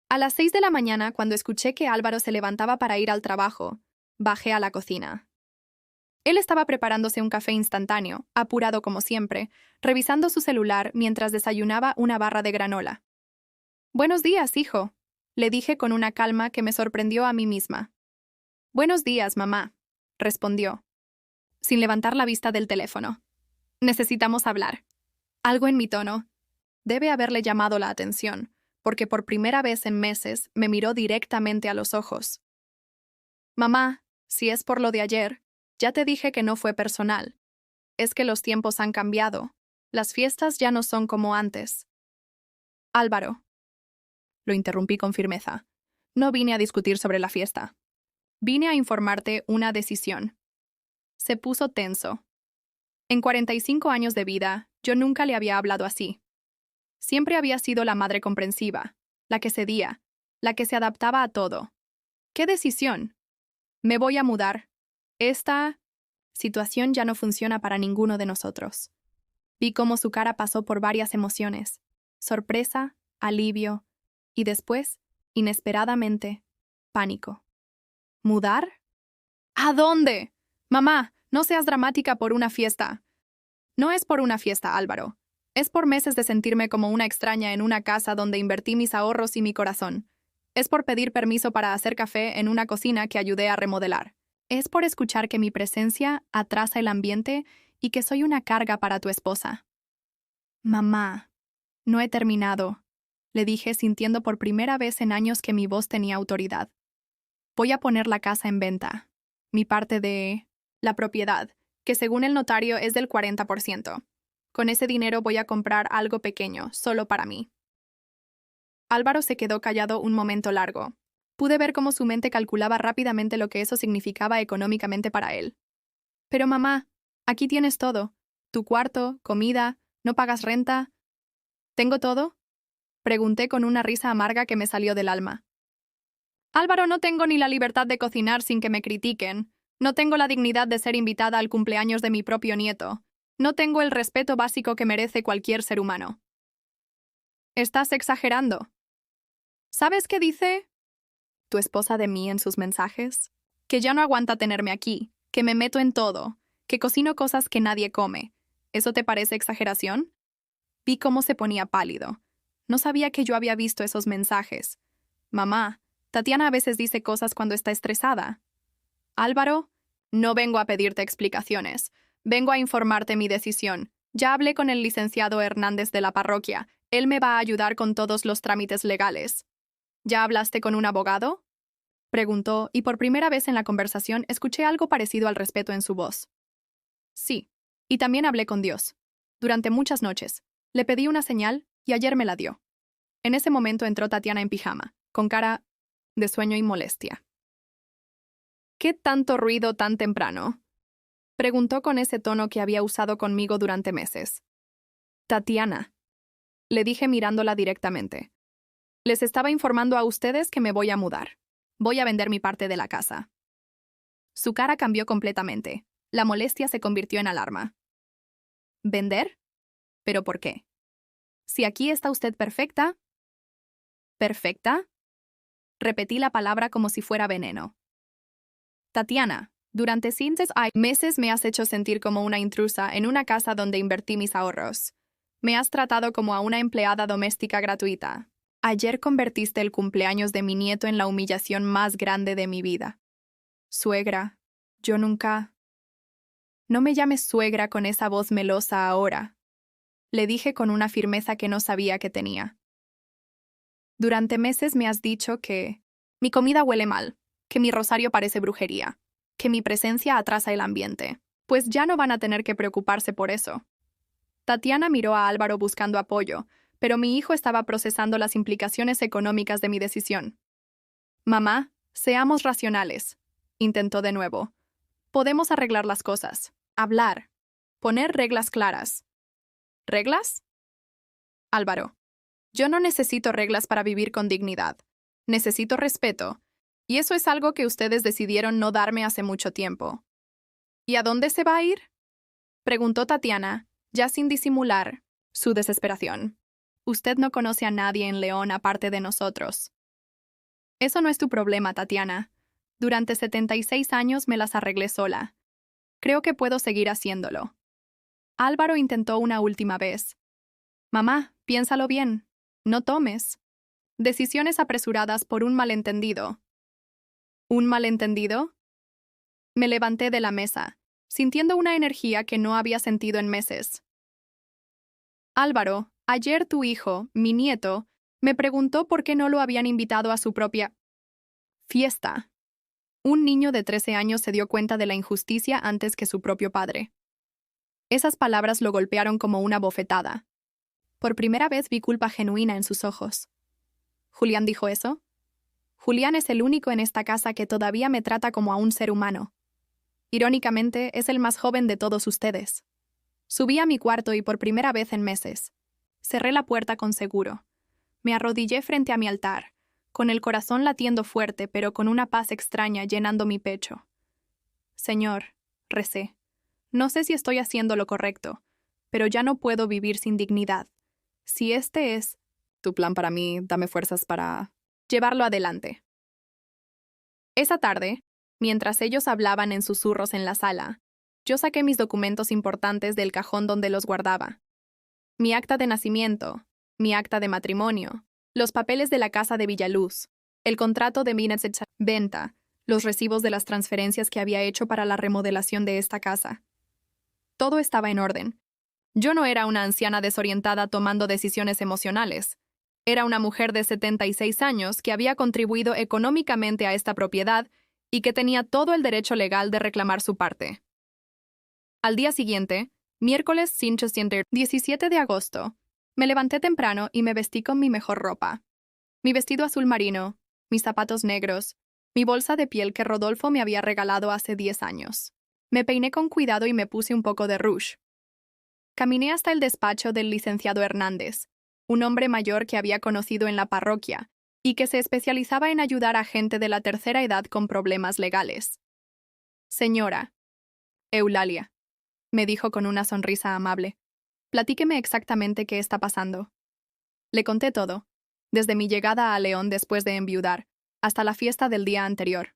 A las 6 de la mañana, cuando escuché que Álvaro se levantaba para ir al trabajo, bajé a la cocina. Él estaba preparándose un café instantáneo, apurado como siempre, revisando su celular mientras desayunaba una barra de granola. «Buenos días, hijo», le dije con una calma que me sorprendió a mí misma. «Buenos días, mamá», respondió, sin levantar la vista del teléfono. «Necesitamos hablar». Algo en mi tono debe haberle llamado la atención, porque por primera vez en meses me miró directamente a los ojos. «Mamá, si es por lo de ayer, ya te dije que no fue personal. Es que los tiempos han cambiado. Las fiestas ya no son como antes». «Álvaro», lo interrumpí con firmeza, «no vine a discutir sobre la fiesta. Vine a informarte una decisión». Se puso tenso. En 45 años de vida, yo nunca le había hablado así. Siempre había sido la madre comprensiva, la que cedía, la que se adaptaba a todo. ¿Qué decisión? Me voy a mudar. Esta situación ya no funciona para ninguno de nosotros. Vi cómo su cara pasó por varias emociones: sorpresa, alivio y después, inesperadamente, pánico. ¿Mudar? ¿A dónde? Mamá, no seas dramática por una fiesta. No es por una fiesta, Álvaro. Es por meses de sentirme como una extraña en una casa donde invertí mis ahorros y mi corazón. Es por pedir permiso para hacer café en una cocina que ayudé a remodelar. Es por escuchar que mi presencia atrasa el ambiente y que soy una carga para tu esposa. Mamá, no he terminado, le dije sintiendo por primera vez en años que mi voz tenía autoridad. Voy a poner la casa en venta. Mi parte de la propiedad, que según el notario es del 40%. Con ese dinero voy a comprar algo pequeño, solo para mí. Álvaro se quedó callado un momento largo. Pude ver cómo su mente calculaba rápidamente lo que eso significaba económicamente para él. Pero mamá, aquí tienes todo. Tu cuarto, comida, no pagas renta. ¿Tengo todo?, pregunté con una risa amarga que me salió del alma. Álvaro, no tengo ni la libertad de cocinar sin que me critiquen. No tengo la dignidad de ser invitada al cumpleaños de mi propio nieto. No tengo el respeto básico que merece cualquier ser humano. Estás exagerando. ¿Sabes qué dice tu esposa de mí en sus mensajes? Que ya no aguanta tenerme aquí, que me meto en todo, que cocino cosas que nadie come. ¿Eso te parece exageración? Vi cómo se ponía pálido. No sabía que yo había visto esos mensajes. Mamá, Tatiana a veces dice cosas cuando está estresada. Álvaro, no vengo a pedirte explicaciones. Vengo a informarte mi decisión. Ya hablé con el licenciado Hernández de la parroquia. Él me va a ayudar con todos los trámites legales. ¿Ya hablaste con un abogado? Preguntó, y por primera vez en la conversación escuché algo parecido al respeto en su voz. Sí, y también hablé con Dios. Durante muchas noches. Le pedí una señal y ayer me la dio. En ese momento entró Tatiana en pijama, con cara de sueño y molestia. ¿Qué tanto ruido tan temprano? Preguntó con ese tono que había usado conmigo durante meses. Tatiana, le dije mirándola directamente. Les estaba informando a ustedes que me voy a mudar. Voy a vender mi parte de la casa. Su cara cambió completamente. La molestia se convirtió en alarma. ¿Vender? ¿Pero por qué? Si aquí está usted perfecta. ¿Perfecta? Repetí la palabra como si fuera veneno. Tatiana, durante meses me has hecho sentir como una intrusa en una casa donde invertí mis ahorros. Me has tratado como a una empleada doméstica gratuita. Ayer convertiste el cumpleaños de mi nieto en la humillación más grande de mi vida. Suegra, yo nunca... No me llames suegra con esa voz melosa ahora, le dije con una firmeza que no sabía que tenía. Durante meses me has dicho que mi comida huele mal, que mi rosario parece brujería, que mi presencia atrasa el ambiente. Pues ya no van a tener que preocuparse por eso. Tatiana miró a Álvaro buscando apoyo, pero mi hijo estaba procesando las implicaciones económicas de mi decisión. Mamá, seamos racionales, intentó de nuevo. Podemos arreglar las cosas, hablar, poner reglas claras. ¿Reglas? Álvaro, yo no necesito reglas para vivir con dignidad. Necesito respeto, y eso es algo que ustedes decidieron no darme hace mucho tiempo. ¿Y a dónde se va a ir? Preguntó Tatiana, ya sin disimular su desesperación. Usted no conoce a nadie en León aparte de nosotros. Eso no es tu problema, Tatiana. Durante 76 años me las arreglé sola. Creo que puedo seguir haciéndolo. Álvaro intentó una última vez. Mamá, piénsalo bien. No tomes. Decisiones apresuradas por un malentendido. ¿Un malentendido? Me levanté de la mesa, sintiendo una energía que no había sentido en meses. Álvaro, ayer tu hijo, mi nieto, me preguntó por qué no lo habían invitado a su propia fiesta. Un niño de 13 años se dio cuenta de la injusticia antes que su propio padre. Esas palabras lo golpearon como una bofetada. Por primera vez vi culpa genuina en sus ojos. ¿Julián dijo eso? Julián es el único en esta casa que todavía me trata como a un ser humano. Irónicamente, es el más joven de todos ustedes. Subí a mi cuarto y por primera vez en meses. Cerré la puerta con seguro. Me arrodillé frente a mi altar, con el corazón latiendo fuerte, pero con una paz extraña llenando mi pecho. Señor, recé, no sé si estoy haciendo lo correcto, pero ya no puedo vivir sin dignidad. Si este es tu plan para mí, dame fuerzas para llevarlo adelante. Esa tarde, mientras ellos hablaban en susurros en la sala, yo saqué mis documentos importantes del cajón donde los guardaba. Mi acta de nacimiento, mi acta de matrimonio, los papeles de la casa de Villaluz, el contrato de venta, los recibos de las transferencias que había hecho para la remodelación de esta casa. Todo estaba en orden. Yo no era una anciana desorientada tomando decisiones emocionales. Era una mujer de 76 años que había contribuido económicamente a esta propiedad y que tenía todo el derecho legal de reclamar su parte. Al día siguiente, miércoles 17 de agosto, me levanté temprano y me vestí con mi mejor ropa. Mi vestido azul marino, mis zapatos negros, mi bolsa de piel que Rodolfo me había regalado hace 10 años. Me peiné con cuidado y me puse un poco de rouge. Caminé hasta el despacho del licenciado Hernández, un hombre mayor que había conocido en la parroquia y que se especializaba en ayudar a gente de la tercera edad con problemas legales. Señora Eulalia, me dijo con una sonrisa amable. Platíqueme exactamente qué está pasando. Le conté todo, desde mi llegada a León después de enviudar, hasta la fiesta del día anterior.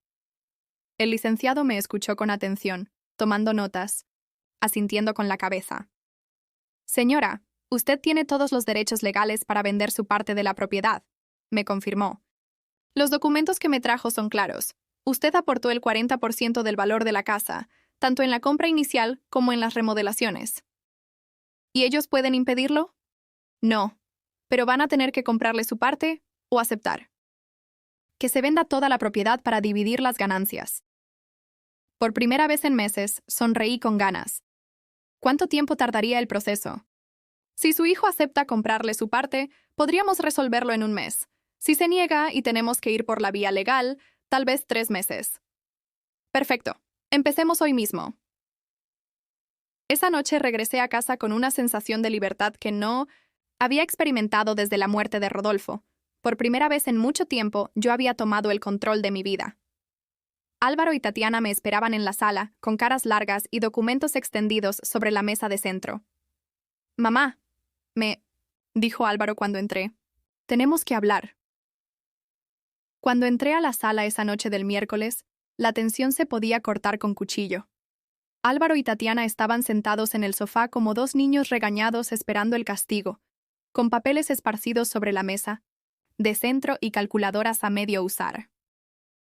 El licenciado me escuchó con atención, tomando notas, asintiendo con la cabeza. Señora, usted tiene todos los derechos legales para vender su parte de la propiedad, me confirmó. Los documentos que me trajo son claros. Usted aportó el 40% del valor de la casa, tanto en la compra inicial como en las remodelaciones. ¿Y ellos pueden impedirlo? No, pero van a tener que comprarle su parte o aceptar que se venda toda la propiedad para dividir las ganancias. Por primera vez en meses, sonreí con ganas. ¿Cuánto tiempo tardaría el proceso? Si su hijo acepta comprarle su parte, podríamos resolverlo en un mes. Si se niega y tenemos que ir por la vía legal, tal vez 3 meses. Perfecto. Empecemos hoy mismo. Esa noche regresé a casa con una sensación de libertad que no había experimentado desde la muerte de Rodolfo. Por primera vez en mucho tiempo, yo había tomado el control de mi vida. Álvaro y Tatiana me esperaban en la sala, con caras largas y documentos extendidos sobre la mesa de centro. Mamá, me dijo Álvaro cuando entré. Tenemos que hablar. Cuando entré a la sala esa noche del miércoles, la tensión se podía cortar con cuchillo. Álvaro y Tatiana estaban sentados en el sofá como dos niños regañados esperando el castigo, con papeles esparcidos sobre la mesa, de centro y calculadoras a medio usar.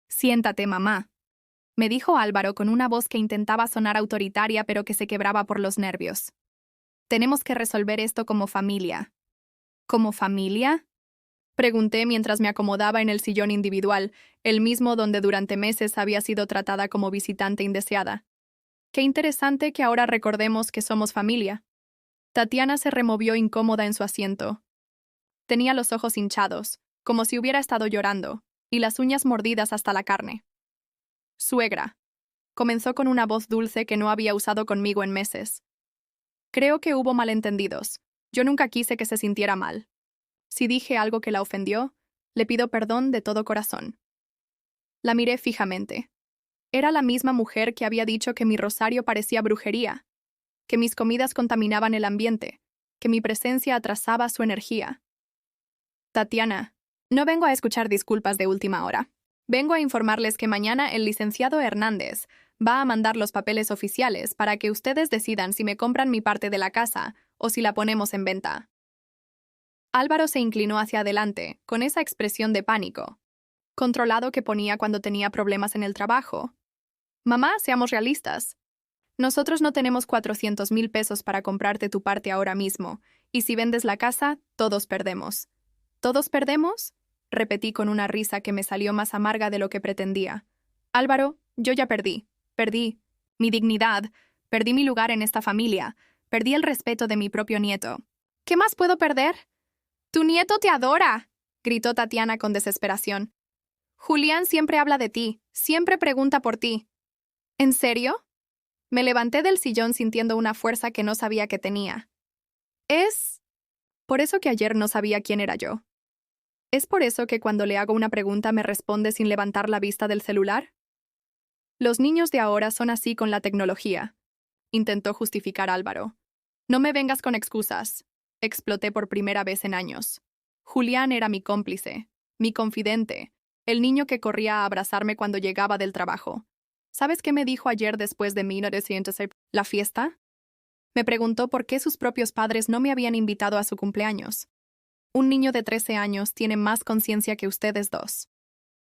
Siéntate, mamá, me dijo Álvaro con una voz que intentaba sonar autoritaria pero que se quebraba por los nervios. Tenemos que resolver esto como familia. ¿Como familia? Pregunté mientras me acomodaba en el sillón individual, el mismo donde durante meses había sido tratada como visitante indeseada. Qué interesante que ahora recordemos que somos familia. Tatiana se removió incómoda en su asiento. Tenía los ojos hinchados, como si hubiera estado llorando, y las uñas mordidas hasta la carne. Suegra. Comenzó con una voz dulce que no había usado conmigo en meses. Creo que hubo malentendidos. Yo nunca quise que se sintiera mal. Si dije algo que la ofendió, le pido perdón de todo corazón. La miré fijamente. Era la misma mujer que había dicho que mi rosario parecía brujería, que mis comidas contaminaban el ambiente, que mi presencia atrasaba su energía. Tatiana, no vengo a escuchar disculpas de última hora. Vengo a informarles que mañana el licenciado Hernández va a mandar los papeles oficiales para que ustedes decidan si me compran mi parte de la casa o si la ponemos en venta. Álvaro se inclinó hacia adelante, con esa expresión de pánico, controlado que ponía cuando tenía problemas en el trabajo. Mamá, seamos realistas. Nosotros no tenemos 400,000 pesos para comprarte tu parte ahora mismo, y si vendes la casa, todos perdemos. ¿Todos perdemos? Repetí con una risa que me salió más amarga de lo que pretendía. Álvaro, yo ya perdí. Perdí mi dignidad, perdí mi lugar en esta familia, perdí el respeto de mi propio nieto. ¿Qué más puedo perder? ¡Tu nieto te adora!, gritó Tatiana con desesperación. Julián siempre habla de ti, siempre pregunta por ti. ¿En serio? Me levanté del sillón sintiendo una fuerza que no sabía que tenía. Es por eso que ayer no sabía quién era yo. ¿Es por eso que cuando le hago una pregunta me responde sin levantar la vista del celular? Los niños de ahora son así con la tecnología, intentó justificar Álvaro. No me vengas con excusas. Exploté por primera vez en años. Julián era mi cómplice, mi confidente, el niño que corría a abrazarme cuando llegaba del trabajo. ¿Sabes qué me dijo ayer después de 1900 la fiesta? Me preguntó por qué sus propios padres no me habían invitado a su cumpleaños. Un niño de 13 años tiene más conciencia que ustedes dos.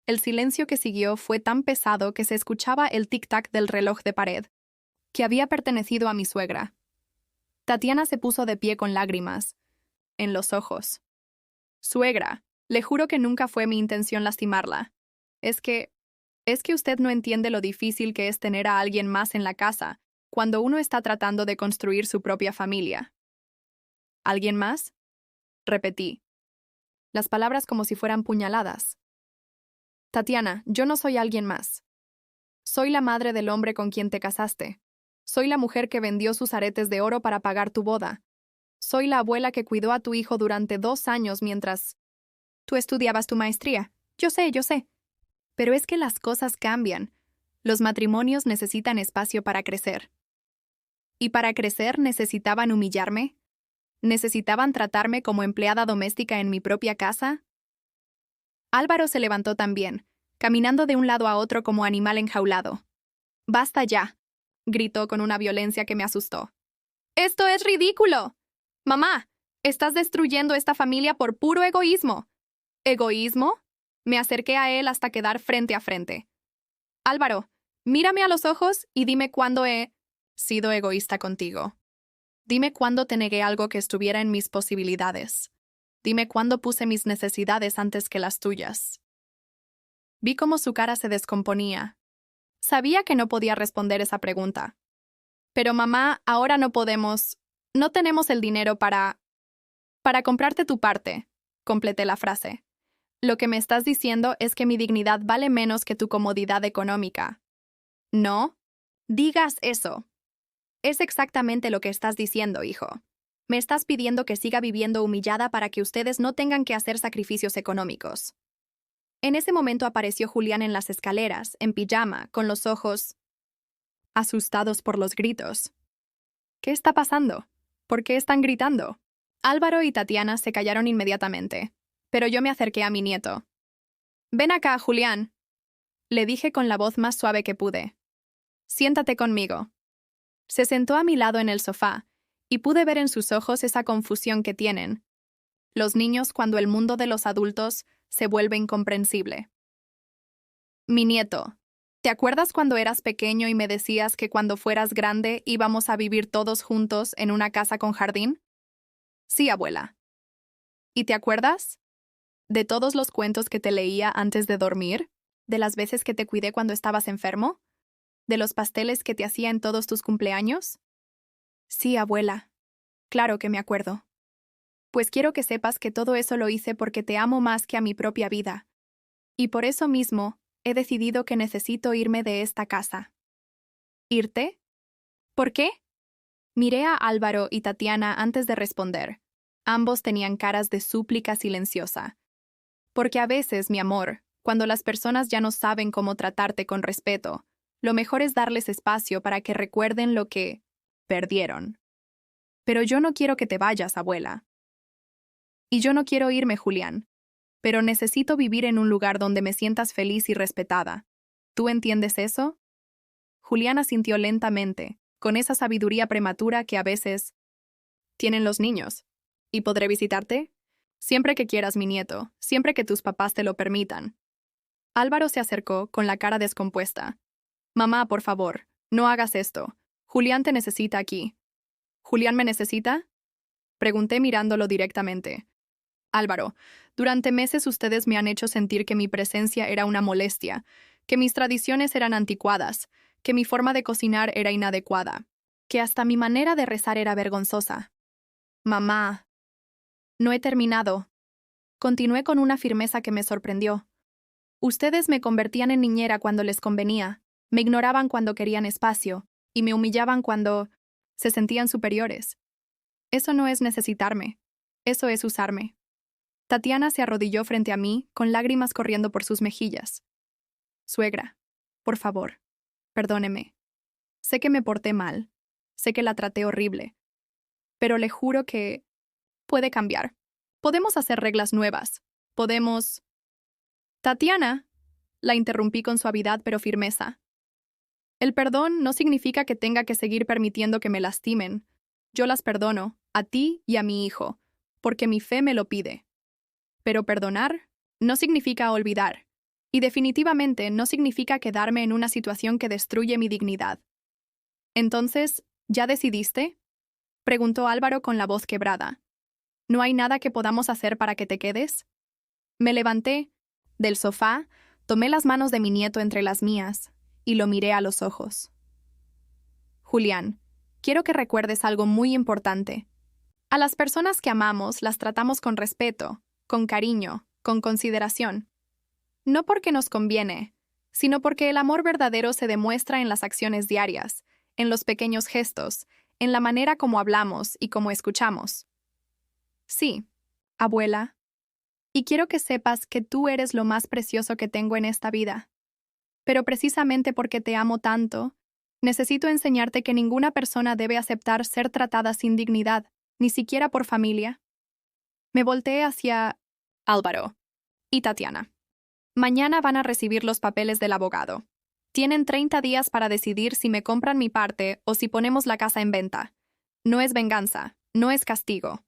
El silencio que siguió fue tan pesado que se escuchaba el tic-tac del reloj de pared, que había pertenecido a mi suegra. Tatiana se puso de pie con lágrimas en los ojos. Suegra, le juro que nunca fue mi intención lastimarla. Es que usted no entiende lo difícil que es tener a alguien más en la casa cuando uno está tratando de construir su propia familia. ¿Alguien más? Repetí. Las palabras como si fueran puñaladas. Tatiana, yo no soy alguien más. Soy la madre del hombre con quien te casaste. Soy la mujer que vendió sus aretes de oro para pagar tu boda. Soy la abuela que cuidó a tu hijo durante 2 años mientras tú estudiabas tu maestría. Yo sé. Pero es que las cosas cambian. Los matrimonios necesitan espacio para crecer. ¿Y para crecer necesitaban humillarme? ¿Necesitaban tratarme como empleada doméstica en mi propia casa? Álvaro se levantó también, caminando de un lado a otro como animal enjaulado. «¡Basta ya!», gritó con una violencia que me asustó. «¡Esto es ridículo! Mamá, estás destruyendo esta familia por puro egoísmo». ¿Egoísmo? Me acerqué a él hasta quedar frente a frente. «Álvaro, mírame a los ojos y dime cuándo he sido egoísta contigo. Dime cuándo te negué algo que estuviera en mis posibilidades. Dime cuándo puse mis necesidades antes que las tuyas». Vi cómo su cara se descomponía. Sabía que no podía responder esa pregunta. «Pero mamá, ahora no podemos. No tenemos el dinero para comprarte tu parte», completé la frase. «Lo que me estás diciendo es que mi dignidad vale menos que tu comodidad económica». «No digas eso. Es exactamente lo que estás diciendo, hijo. Me estás pidiendo que siga viviendo humillada para que ustedes no tengan que hacer sacrificios económicos». En ese momento apareció Julián en las escaleras, en pijama, con los ojos asustados por los gritos. «¿Qué está pasando? ¿Por qué están gritando?». Álvaro y Tatiana se callaron inmediatamente, pero yo me acerqué a mi nieto. «Ven acá, Julián», le dije con la voz más suave que pude. «Siéntate conmigo». Se sentó a mi lado en el sofá, y pude ver en sus ojos esa confusión que tienen los niños cuando el mundo de los adultos se vuelve incomprensible. «Mi nieto, ¿te acuerdas cuando eras pequeño y me decías que cuando fueras grande íbamos a vivir todos juntos en una casa con jardín?». «Sí, abuela». «¿Y te acuerdas de todos los cuentos que te leía antes de dormir? ¿De las veces que te cuidé cuando estabas enfermo? ¿De los pasteles que te hacía en todos tus cumpleaños?». «Sí, abuela. Claro que me acuerdo». «Pues quiero que sepas que todo eso lo hice porque te amo más que a mi propia vida. Y por eso mismo he decidido que necesito irme de esta casa». «¿Irte? ¿Por qué?». Miré a Álvaro y Tatiana antes de responder. Ambos tenían caras de súplica silenciosa. «Porque a veces, mi amor, cuando las personas ya no saben cómo tratarte con respeto, lo mejor es darles espacio para que recuerden lo que perdieron». «Pero yo no quiero que te vayas, abuela». «Y yo no quiero irme, Julián. Pero necesito vivir en un lugar donde me sientas feliz y respetada. ¿Tú entiendes eso?». Julián asintió lentamente, con esa sabiduría prematura que a veces tienen los niños. «¿Y podré visitarte?». «Siempre que quieras, mi nieto, siempre que tus papás te lo permitan». Álvaro se acercó con la cara descompuesta. «Mamá, por favor, no hagas esto. Julián te necesita aquí». «¿Julián me necesita?», pregunté mirándolo directamente. «Álvaro, durante meses ustedes me han hecho sentir que mi presencia era una molestia, que mis tradiciones eran anticuadas, que mi forma de cocinar era inadecuada, que hasta mi manera de rezar era vergonzosa». «Mamá». «No he terminado». Continué con una firmeza que me sorprendió. «Ustedes me convertían en niñera cuando les convenía, me ignoraban cuando querían espacio, y me humillaban cuando se sentían superiores. Eso no es necesitarme, eso es usarme». Tatiana se arrodilló frente a mí, con lágrimas corriendo por sus mejillas. «Suegra, por favor, perdóneme. Sé que me porté mal, sé que la traté horrible, pero le juro que puede cambiar. Podemos hacer reglas nuevas. Podemos...». «Tatiana», la interrumpí con suavidad pero firmeza. «El perdón no significa que tenga que seguir permitiendo que me lastimen. Yo las perdono, a ti y a mi hijo, porque mi fe me lo pide. Pero perdonar no significa olvidar, y definitivamente no significa quedarme en una situación que destruye mi dignidad». «Entonces, ¿ya decidiste?», preguntó Álvaro con la voz quebrada. «¿No hay nada que podamos hacer para que te quedes?». Me levanté del sofá, tomé las manos de mi nieto entre las mías y lo miré a los ojos. «Julián, quiero que recuerdes algo muy importante. A las personas que amamos las tratamos con respeto, con cariño, con consideración. No porque nos conviene, sino porque el amor verdadero se demuestra en las acciones diarias, en los pequeños gestos, en la manera como hablamos y como escuchamos». «Sí, abuela. Y quiero que sepas que tú eres lo más precioso que tengo en esta vida. Pero precisamente porque te amo tanto, Necesito enseñarte que ninguna persona debe aceptar ser tratada sin dignidad, ni siquiera por familia. Me volteé hacia Álvaro y Tatiana. Mañana van a recibir los papeles del abogado. Tienen 30 días para decidir si me compran mi parte o si ponemos la casa en venta. No es venganza, no es castigo.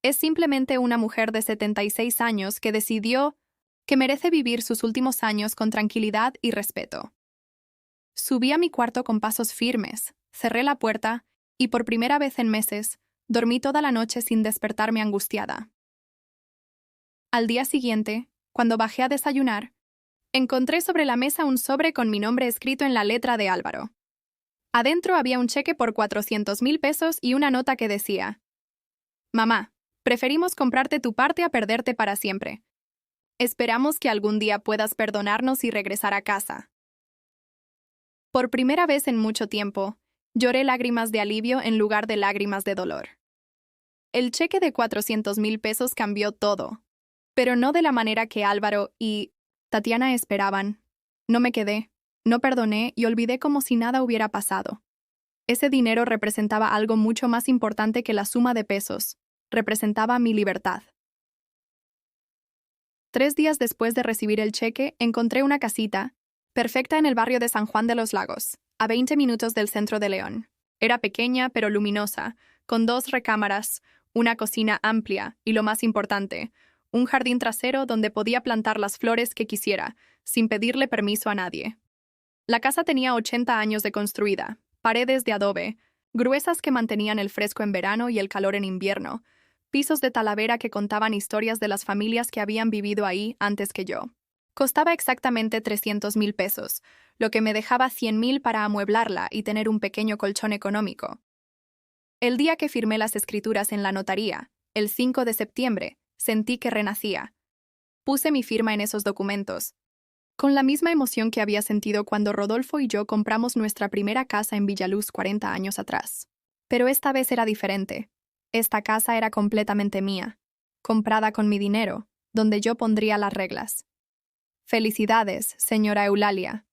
Es simplemente una mujer de 76 años que decidió que merece vivir sus últimos años con tranquilidad y respeto. Subí a mi cuarto con pasos firmes, cerré la puerta y por primera vez en meses, dormí toda la noche sin despertarme angustiada. Al día siguiente, cuando bajé a desayunar, encontré sobre la mesa un sobre con mi nombre escrito en la letra de Álvaro. Adentro había un cheque por 400,000 pesos y una nota que decía: Mamá, preferimos comprarte tu parte a perderte para siempre. Esperamos que algún día puedas perdonarnos y regresar a casa. Por primera vez en mucho tiempo, lloré lágrimas de alivio en lugar de lágrimas de dolor. El cheque de 400,000 pesos cambió todo, pero no de la manera que Álvaro y Tatiana esperaban. No me quedé, no perdoné y olvidé como si nada hubiera pasado. Ese dinero representaba algo mucho más importante que la suma de pesos. Representaba mi libertad. 3 días después de recibir el cheque, encontré una casita, perfecta en el barrio de San Juan de los Lagos, a 20 minutos del centro de León. Era pequeña pero luminosa, con 2 recámaras, una cocina amplia y, lo más importante, un jardín trasero donde podía plantar las flores que quisiera, sin pedirle permiso a nadie. La casa tenía 80 años de construida, paredes de adobe, gruesas que mantenían el fresco en verano y el calor en invierno, pisos de talavera que contaban historias de las familias que habían vivido ahí antes que yo. Costaba exactamente 300,000 pesos, lo que me dejaba 100,000 para amueblarla y tener un pequeño colchón económico. El día que firmé las escrituras en la notaría, el 5 de septiembre, sentí que renacía. Puse mi firma en esos documentos, con la misma emoción que había sentido cuando Rodolfo y yo compramos nuestra primera casa en Villaluz 40 años atrás. Pero esta vez era diferente. Esta casa era completamente mía, comprada con mi dinero, donde yo pondría las reglas. «Felicidades, señora Eulalia»,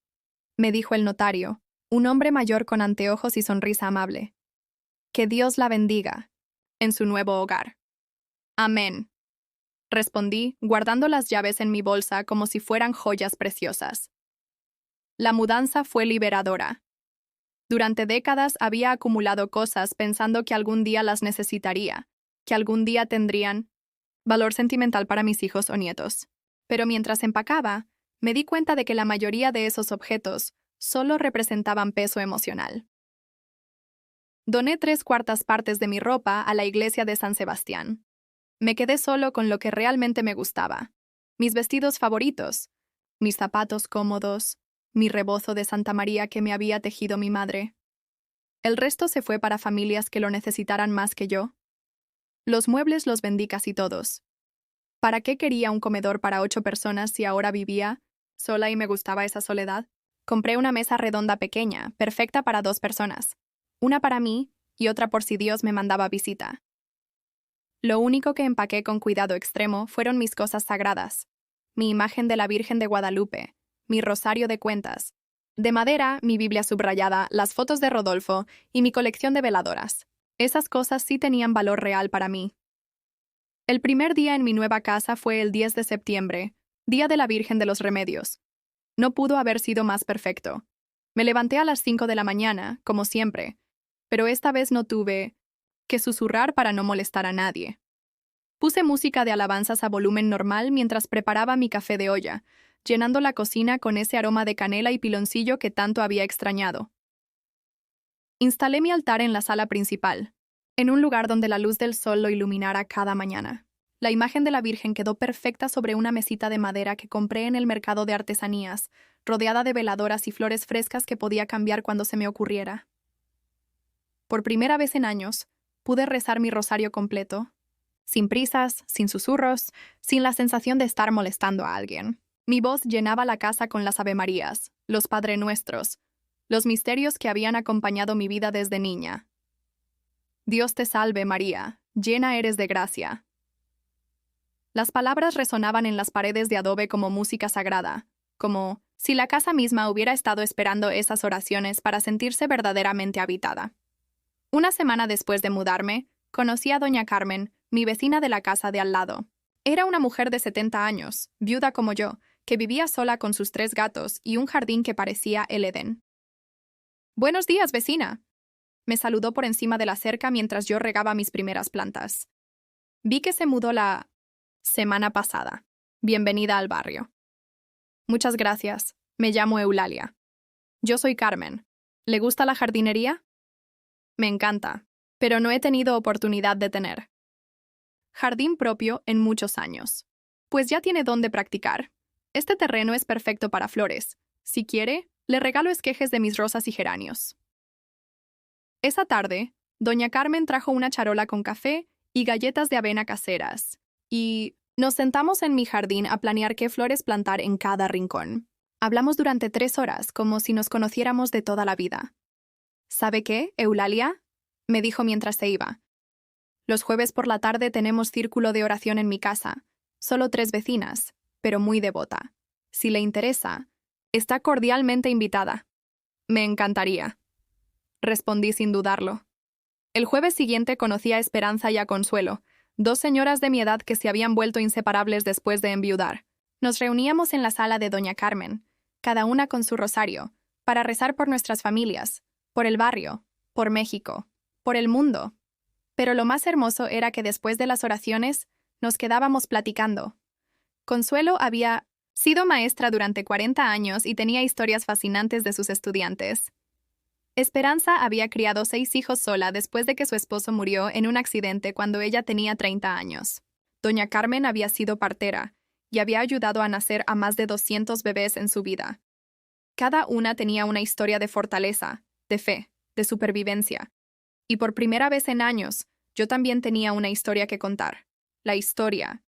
me dijo el notario, un hombre mayor con anteojos y sonrisa amable. «Que Dios la bendiga en su nuevo hogar». «Amén», respondí, guardando las llaves en mi bolsa como si fueran joyas preciosas. La mudanza fue liberadora. Durante décadas había acumulado cosas pensando que algún día las necesitaría, que algún día tendrían valor sentimental para mis hijos o nietos. Pero mientras empacaba, me di cuenta de que la mayoría de esos objetos solo representaban peso emocional. Doné 3/4 partes de mi ropa a la iglesia de San Sebastián. Me quedé solo con lo que realmente me gustaba: mis vestidos favoritos, mis zapatos cómodos, mi rebozo de Santa María que me había tejido mi madre. El resto se fue para familias que lo necesitaran más que yo. Los muebles los vendí casi todos. ¿Para qué quería un comedor para 8 personas si ahora vivía sola y me gustaba esa soledad? Compré una mesa redonda pequeña, perfecta para 2 personas. Una para mí y otra por si Dios me mandaba visita. Lo único que empaqué con cuidado extremo fueron mis cosas sagradas: mi imagen de la Virgen de Guadalupe, mi rosario de cuentas, de madera, mi Biblia subrayada, las fotos de Rodolfo y mi colección de veladoras. Esas cosas sí tenían valor real para mí. El primer día en mi nueva casa fue el 10 de septiembre, Día de la Virgen de los Remedios. No pudo haber sido más perfecto. Me levanté a las 5 de la mañana, como siempre, pero esta vez no tuve que susurrar para no molestar a nadie. Puse música de alabanzas a volumen normal mientras preparaba mi café de olla, llenando la cocina con ese aroma de canela y piloncillo que tanto había extrañado. Instalé mi altar en la sala principal, en un lugar donde la luz del sol lo iluminara cada mañana. La imagen de la Virgen quedó perfecta sobre una mesita de madera que compré en el mercado de artesanías, rodeada de veladoras y flores frescas que podía cambiar cuando se me ocurriera. Por primera vez en años, pude rezar mi rosario completo, sin prisas, sin susurros, sin la sensación de estar molestando a alguien. Mi voz llenaba la casa con las Avemarías, los Padre Nuestros, los misterios que habían acompañado mi vida desde niña. Dios te salve, María, llena eres de gracia. Las palabras resonaban en las paredes de adobe como música sagrada, como Si la casa misma hubiera estado esperando esas oraciones para sentirse verdaderamente habitada. Una semana después de mudarme, conocí a doña Carmen, mi vecina de la casa de al lado. Era una mujer de 70 años, viuda como yo, que vivía sola con sus 3 gatos y un jardín que parecía el Edén. «Buenos días, vecina», me saludó por encima de la cerca mientras yo regaba mis primeras plantas. Vi que se mudó la semana pasada. Bienvenida al barrio. Muchas gracias. Me llamo Eulalia. Yo soy Carmen. ¿Le gusta la jardinería? Me encanta, pero no he tenido oportunidad de tener jardín propio en muchos años. Pues ya tiene dónde practicar. Este terreno es perfecto para flores. Si quiere, le regalo esquejes de mis rosas y geranios. Esa tarde, doña Carmen trajo una charola con café y galletas de avena caseras, y nos sentamos en mi jardín a planear qué flores plantar en cada rincón. Hablamos durante 3 horas, como si nos conociéramos de toda la vida. ¿Sabe qué, Eulalia?, me dijo mientras se iba. Los jueves por la tarde tenemos círculo de oración en mi casa. Solo 3 vecinas, pero muy devota. Si le interesa, está cordialmente invitada. Me encantaría. Respondí sin dudarlo. El jueves siguiente conocí a Esperanza y a Consuelo, 2 señoras de mi edad que se habían vuelto inseparables después de enviudar. Nos reuníamos en la sala de doña Carmen, cada una con su rosario, para rezar por nuestras familias, por el barrio, por México, por el mundo. Pero lo más hermoso era que después de las oraciones nos quedábamos platicando. Consuelo había sido maestra durante 40 años y tenía historias fascinantes de sus estudiantes. Esperanza había criado 6 hijos sola después de que su esposo murió en un accidente cuando ella tenía 30 años. Doña Carmen había sido partera y había ayudado a nacer a más de 200 bebés en su vida. Cada una tenía una historia de fortaleza, de fe, de supervivencia. Y por primera vez en años, yo también tenía una historia que contar. La historia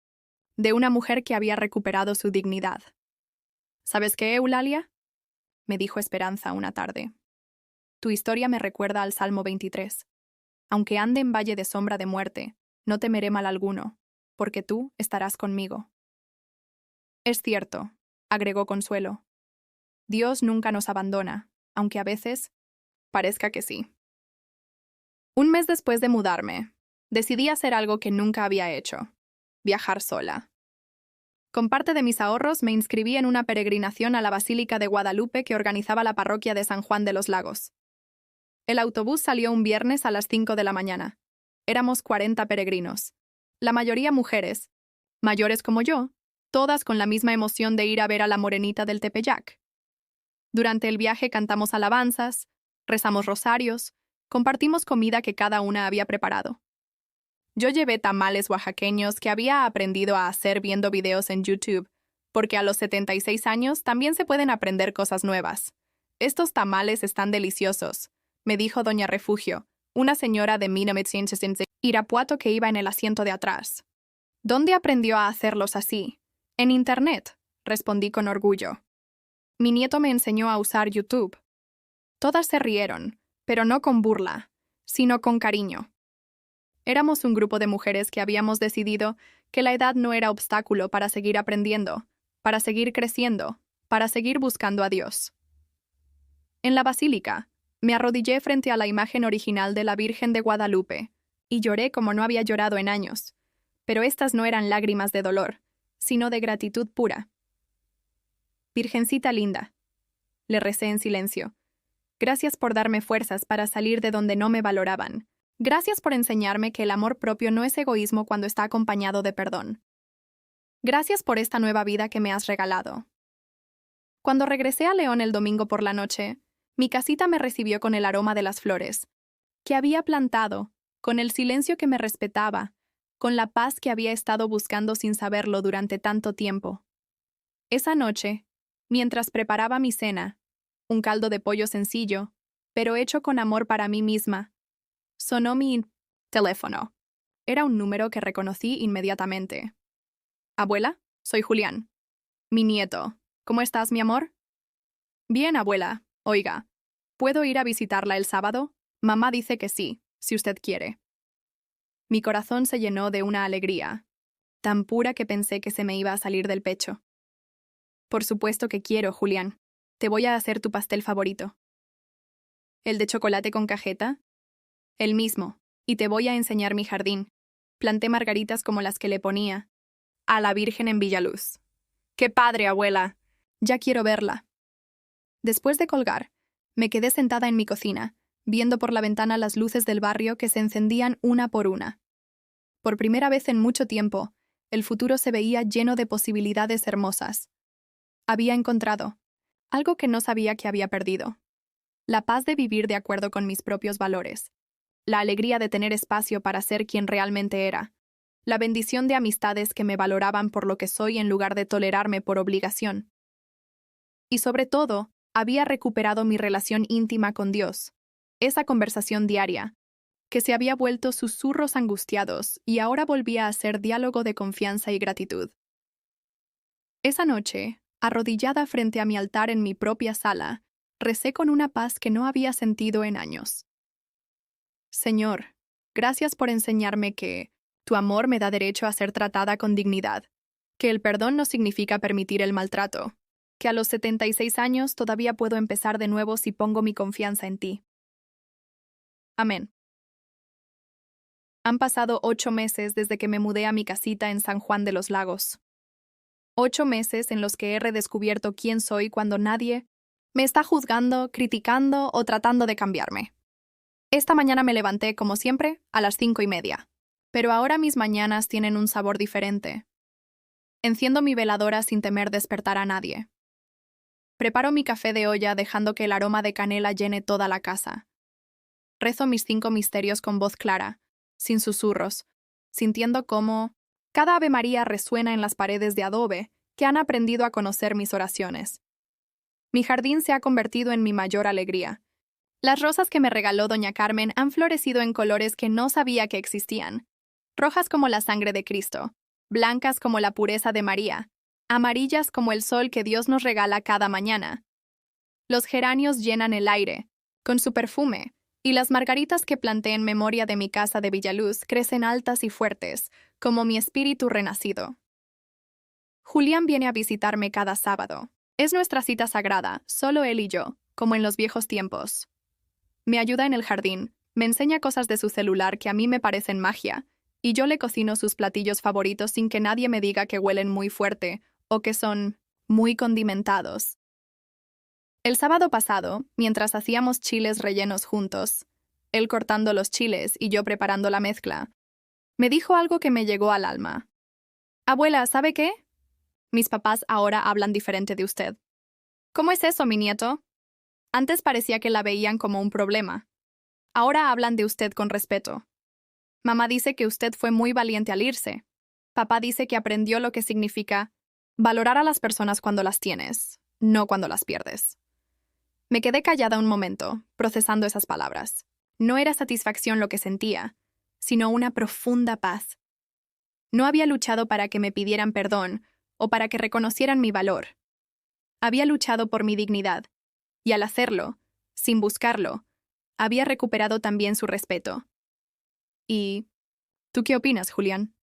de una mujer que había recuperado su dignidad. ¿Sabes qué, Eulalia?, me dijo Esperanza una tarde. Tu historia me recuerda al Salmo 23. Aunque ande en valle de sombra de muerte, no temeré mal alguno, porque tú estarás conmigo. Es cierto, agregó Consuelo. Dios nunca nos abandona, aunque a veces parezca que sí. Un mes después de mudarme, decidí hacer algo que nunca había hecho: viajar sola. Con parte de mis ahorros me inscribí en una peregrinación a la Basílica de Guadalupe que organizaba la parroquia de San Juan de los Lagos. El autobús salió un viernes a las 5 de la mañana. Éramos 40 peregrinos. La mayoría mujeres, mayores como yo, todas con la misma emoción de ir a ver a la morenita del Tepeyac. Durante el viaje cantamos alabanzas, rezamos rosarios, compartimos comida que cada una había preparado. Yo llevé tamales oaxaqueños que había aprendido a hacer viendo videos en YouTube, porque a los 76 años también se pueden aprender cosas nuevas. Estos tamales están deliciosos, me dijo doña Refugio, una señora de 1960, Irapuato que iba en el asiento de atrás. ¿Dónde aprendió a hacerlos así? En Internet, respondí con orgullo. Mi nieto me enseñó a usar YouTube. Todas se rieron, pero no con burla, sino con cariño. Éramos un grupo de mujeres que habíamos decidido que la edad no era obstáculo para seguir aprendiendo, para seguir creciendo, para seguir buscando a Dios. En la basílica, me arrodillé frente a la imagen original de la Virgen de Guadalupe y lloré como no había llorado en años, pero estas no eran lágrimas de dolor, sino de gratitud pura. Virgencita linda, le recé en silencio. Gracias por darme fuerzas para salir de donde no me valoraban. Gracias por enseñarme que el amor propio no es egoísmo cuando está acompañado de perdón. Gracias por esta nueva vida que me has regalado. Cuando regresé a León el domingo por la noche, mi casita me recibió con el aroma de las flores que había plantado, con el silencio que me respetaba, con la paz que había estado buscando sin saberlo durante tanto tiempo. Esa noche, mientras preparaba mi cena, un caldo de pollo sencillo, pero hecho con amor para mí misma, sonó mi teléfono. Era un número que reconocí inmediatamente. Abuela, soy Julián. Mi nieto. ¿Cómo estás, mi amor? Bien, abuela. Oiga, ¿puedo ir a visitarla el sábado? Mamá dice que sí, si usted quiere. Mi corazón se llenó de una alegría, tan pura que pensé que se me iba a salir del pecho. Por supuesto que quiero, Julián. Te voy a hacer tu pastel favorito. ¿El de chocolate con cajeta? El mismo. Y te voy a enseñar mi jardín. Planté margaritas como las que le ponía a la Virgen en Villaluz. ¡Qué padre, abuela! Ya quiero verla. Después de colgar, me quedé sentada en mi cocina, viendo por la ventana las luces del barrio que se encendían una por una. Por primera vez en mucho tiempo, el futuro se veía lleno de posibilidades hermosas. Había encontrado algo que no sabía que había perdido. La paz de vivir de acuerdo con mis propios valores. La alegría de tener espacio para ser quien realmente era. La bendición de amistades que me valoraban por lo que soy en lugar de tolerarme por obligación. Y sobre todo, había recuperado mi relación íntima con Dios. Esa conversación diaria, que se había vuelto susurros angustiados y ahora volvía a ser diálogo de confianza y gratitud. Esa noche, arrodillada frente a mi altar en mi propia sala, recé con una paz que no había sentido en años. Señor, gracias por enseñarme que tu amor me da derecho a ser tratada con dignidad, que el perdón no significa permitir el maltrato, que a los 76 años todavía puedo empezar de nuevo si pongo mi confianza en ti. Amén. Han pasado 8 meses desde que me mudé a mi casita en San Juan de los Lagos. 8 meses en los que he redescubierto quién soy cuando nadie me está juzgando, criticando o tratando de cambiarme. Esta mañana me levanté, como siempre, a las 5:30. Pero ahora mis mañanas tienen un sabor diferente. Enciendo mi veladora sin temer despertar a nadie. Preparo mi café de olla dejando que el aroma de canela llene toda la casa. Rezo mis 5 misterios con voz clara, sin susurros, sintiendo cómo cada Ave María resuena en las paredes de adobe que han aprendido a conocer mis oraciones. Mi jardín se ha convertido en mi mayor alegría. Las rosas que me regaló doña Carmen han florecido en colores que no sabía que existían. Rojas como la sangre de Cristo, blancas como la pureza de María, amarillas como el sol que Dios nos regala cada mañana. Los geranios llenan el aire, con su perfume, y las margaritas que planté en memoria de mi casa de Villaluz crecen altas y fuertes, como mi espíritu renacido. Julián viene a visitarme cada sábado. Es nuestra cita sagrada, solo él y yo, como en los viejos tiempos. Me ayuda en el jardín, me enseña cosas de su celular que a mí me parecen magia, y yo le cocino sus platillos favoritos sin que nadie me diga que huelen muy fuerte o que son muy condimentados. El sábado pasado, mientras hacíamos chiles rellenos juntos, él cortando los chiles y yo preparando la mezcla, me dijo algo que me llegó al alma. Abuela, ¿sabe qué? Mis papás ahora hablan diferente de usted. ¿Cómo es eso, mi nieto? Antes parecía que la veían como un problema. Ahora hablan de usted con respeto. Mamá dice que usted fue muy valiente al irse. Papá dice que aprendió lo que significa valorar a las personas cuando las tienes, no cuando las pierdes. Me quedé callada un momento, procesando esas palabras. No era satisfacción lo que sentía, sino una profunda paz. No había luchado para que me pidieran perdón o para que reconocieran mi valor. Había luchado por mi dignidad, y al hacerlo, sin buscarlo, había recuperado también su respeto. ¿Y tú qué opinas, Julián?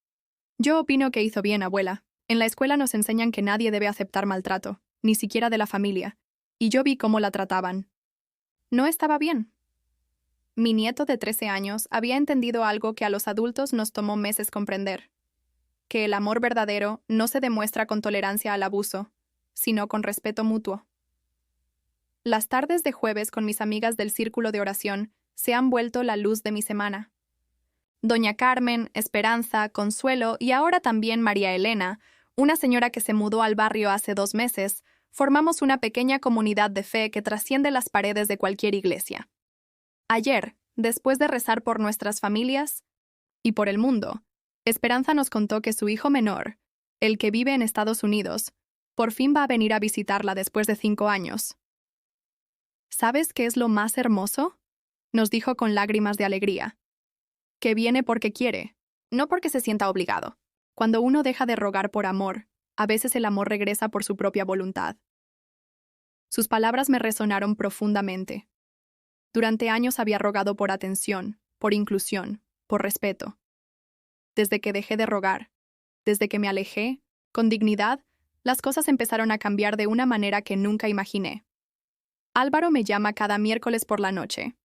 Yo opino que hizo bien, abuela. En la escuela nos enseñan que nadie debe aceptar maltrato, ni siquiera de la familia, y yo vi cómo la trataban. No estaba bien. Mi nieto de 13 años había entendido algo que a los adultos nos tomó meses comprender, que el amor verdadero no se demuestra con tolerancia al abuso, sino con respeto mutuo. Las tardes de jueves con mis amigas del círculo de oración se han vuelto la luz de mi semana. Doña Carmen, Esperanza, Consuelo y ahora también María Elena, una señora que se mudó al barrio hace 2 meses, formamos una pequeña comunidad de fe que trasciende las paredes de cualquier iglesia. Ayer, después de rezar por nuestras familias y por el mundo, Esperanza nos contó que su hijo menor, el que vive en Estados Unidos, por fin va a venir a visitarla después de 5 años. ¿Sabes qué es lo más hermoso? Nos dijo con lágrimas de alegría. Que viene porque quiere, no porque se sienta obligado. Cuando uno deja de rogar por amor, a veces el amor regresa por su propia voluntad. Sus palabras me resonaron profundamente. Durante años había rogado por atención, por inclusión, por respeto. Desde que dejé de rogar, desde que me alejé, con dignidad, las cosas empezaron a cambiar de una manera que nunca imaginé. Álvaro me llama cada miércoles por la noche.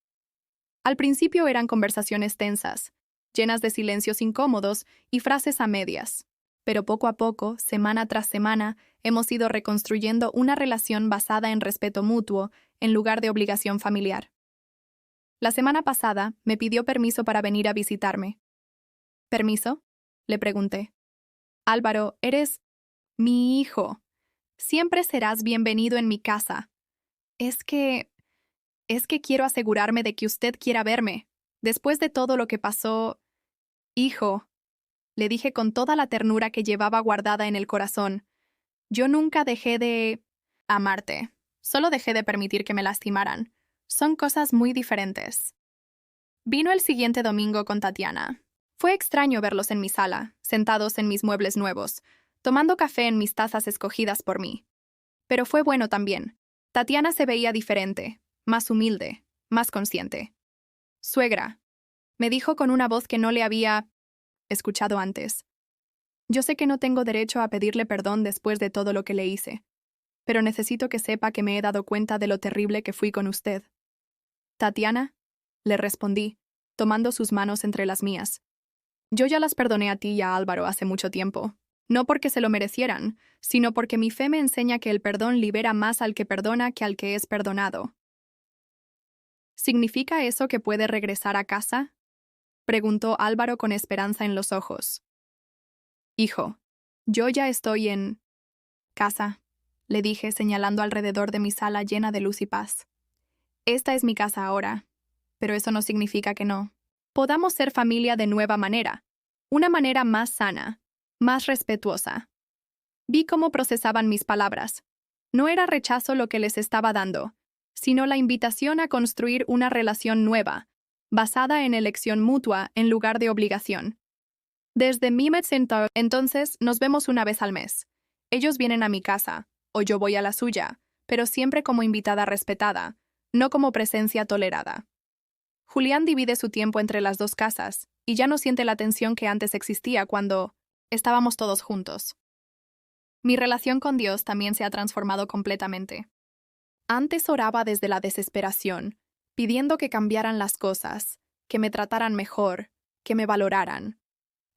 Al principio eran conversaciones tensas, llenas de silencios incómodos y frases a medias. Pero poco a poco, semana tras semana, hemos ido reconstruyendo una relación basada en respeto mutuo en lugar de obligación familiar. La semana pasada me pidió permiso para venir a visitarme. ¿Permiso?, le pregunté. Álvaro, eres mi hijo. Siempre serás bienvenido en mi casa. Es que quiero asegurarme de que usted quiera verme. Después de todo lo que pasó... Hijo, le dije con toda la ternura que llevaba guardada en el corazón. Yo nunca dejé de amarte. Solo dejé de permitir que me lastimaran. Son cosas muy diferentes. Vino el siguiente domingo con Tatiana. Fue extraño verlos en mi sala, sentados en mis muebles nuevos, tomando café en mis tazas escogidas por mí. Pero fue bueno también. Tatiana se veía diferente, más humilde, más consciente. Suegra, me dijo con una voz que no le había escuchado antes. Yo sé que no tengo derecho a pedirle perdón después de todo lo que le hice, pero necesito que sepa que me he dado cuenta de lo terrible que fui con usted. Tatiana, le respondí, tomando sus manos entre las mías. Yo ya las perdoné a ti y a Álvaro hace mucho tiempo, no porque se lo merecieran, sino porque mi fe me enseña que el perdón libera más al que perdona que al que es perdonado. ¿Significa eso que puede regresar a casa?, preguntó Álvaro con esperanza en los ojos. Hijo, yo ya estoy en casa, le dije señalando alrededor de mi sala llena de luz y paz. Esta es mi casa ahora, pero eso no significa que no podamos ser familia de nueva manera, una manera más sana, más respetuosa. Vi cómo procesaban mis palabras. No era rechazo lo que les estaba dando, sino la invitación a construir una relación nueva, basada en elección mutua en lugar de obligación. Desde Mehmet Center, entonces, nos vemos una vez al mes. Ellos vienen a mi casa, o yo voy a la suya, pero siempre como invitada respetada, no como presencia tolerada. Julián divide su tiempo entre las dos casas, y ya no siente la tensión que antes existía cuando estábamos todos juntos. Mi relación con Dios también se ha transformado completamente. Antes oraba desde la desesperación, pidiendo que cambiaran las cosas, que me trataran mejor, que me valoraran.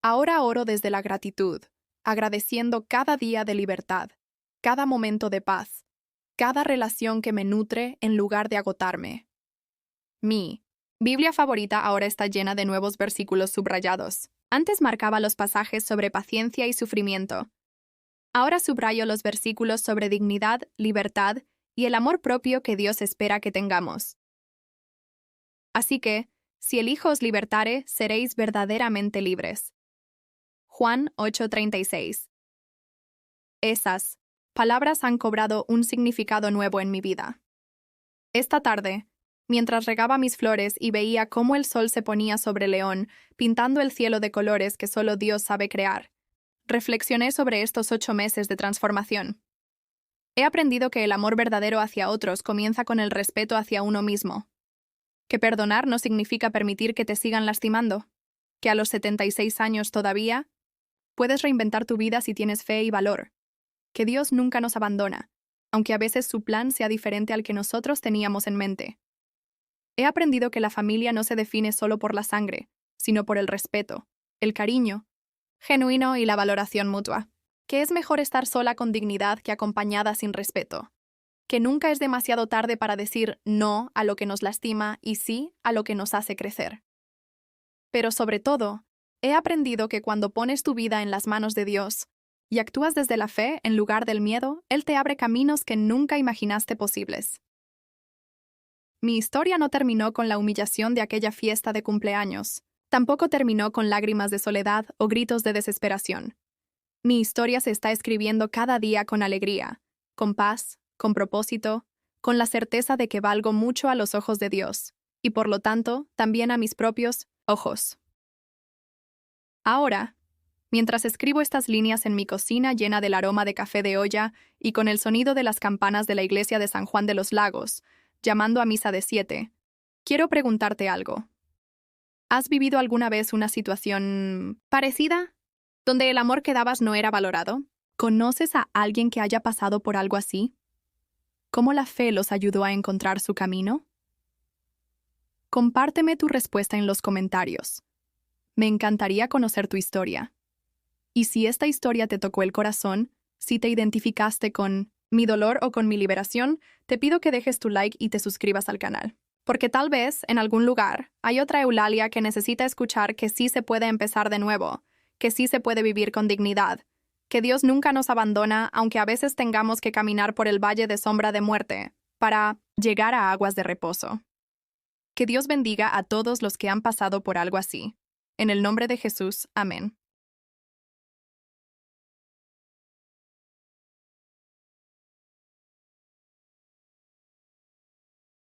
Ahora oro desde la gratitud, agradeciendo cada día de libertad, cada momento de paz, cada relación que me nutre en lugar de agotarme. Mi Biblia favorita ahora está llena de nuevos versículos subrayados. Antes marcaba los pasajes sobre paciencia y sufrimiento. Ahora subrayo los versículos sobre dignidad, libertad y el amor propio que Dios espera que tengamos. Así que, si el Hijo os libertare, seréis verdaderamente libres. Juan 8:36. Esas palabras han cobrado un significado nuevo en mi vida. Esta tarde, mientras regaba mis flores y veía cómo el sol se ponía sobre León, pintando el cielo de colores que solo Dios sabe crear, reflexioné sobre estos 8 meses de transformación. He aprendido que el amor verdadero hacia otros comienza con el respeto hacia uno mismo. Que perdonar no significa permitir que te sigan lastimando. Que a los 76 años todavía puedes reinventar tu vida si tienes fe y valor. Que Dios nunca nos abandona, aunque a veces su plan sea diferente al que nosotros teníamos en mente. He aprendido que la familia no se define solo por la sangre, sino por el respeto, el cariño genuino y la valoración mutua. Que es mejor estar sola con dignidad que acompañada sin respeto. Que nunca es demasiado tarde para decir no a lo que nos lastima y sí a lo que nos hace crecer. Pero sobre todo, he aprendido que cuando pones tu vida en las manos de Dios y actúas desde la fe en lugar del miedo, Él te abre caminos que nunca imaginaste posibles. Mi historia no terminó con la humillación de aquella fiesta de cumpleaños. Tampoco terminó con lágrimas de soledad o gritos de desesperación. Mi historia se está escribiendo cada día con alegría, con paz, con propósito, con la certeza de que valgo mucho a los ojos de Dios, y por lo tanto, también a mis propios ojos. Ahora, mientras escribo estas líneas en mi cocina llena del aroma de café de olla y con el sonido de las campanas de la iglesia de San Juan de los Lagos, llamando a misa de 7, quiero preguntarte algo. ¿Has vivido alguna vez una situación parecida, donde el amor que dabas no era valorado? ¿Conoces a alguien que haya pasado por algo así? ¿Cómo la fe los ayudó a encontrar su camino? Compárteme tu respuesta en los comentarios. Me encantaría conocer tu historia. Y si esta historia te tocó el corazón, si te identificaste con mi dolor o con mi liberación, te pido que dejes tu like y te suscribas al canal. Porque tal vez, en algún lugar, hay otra Eulalia que necesita escuchar que sí se puede empezar de nuevo, que sí se puede vivir con dignidad, que Dios nunca nos abandona, aunque a veces tengamos que caminar por el valle de sombra de muerte, para llegar a aguas de reposo. Que Dios bendiga a todos los que han pasado por algo así. En el nombre de Jesús, amén.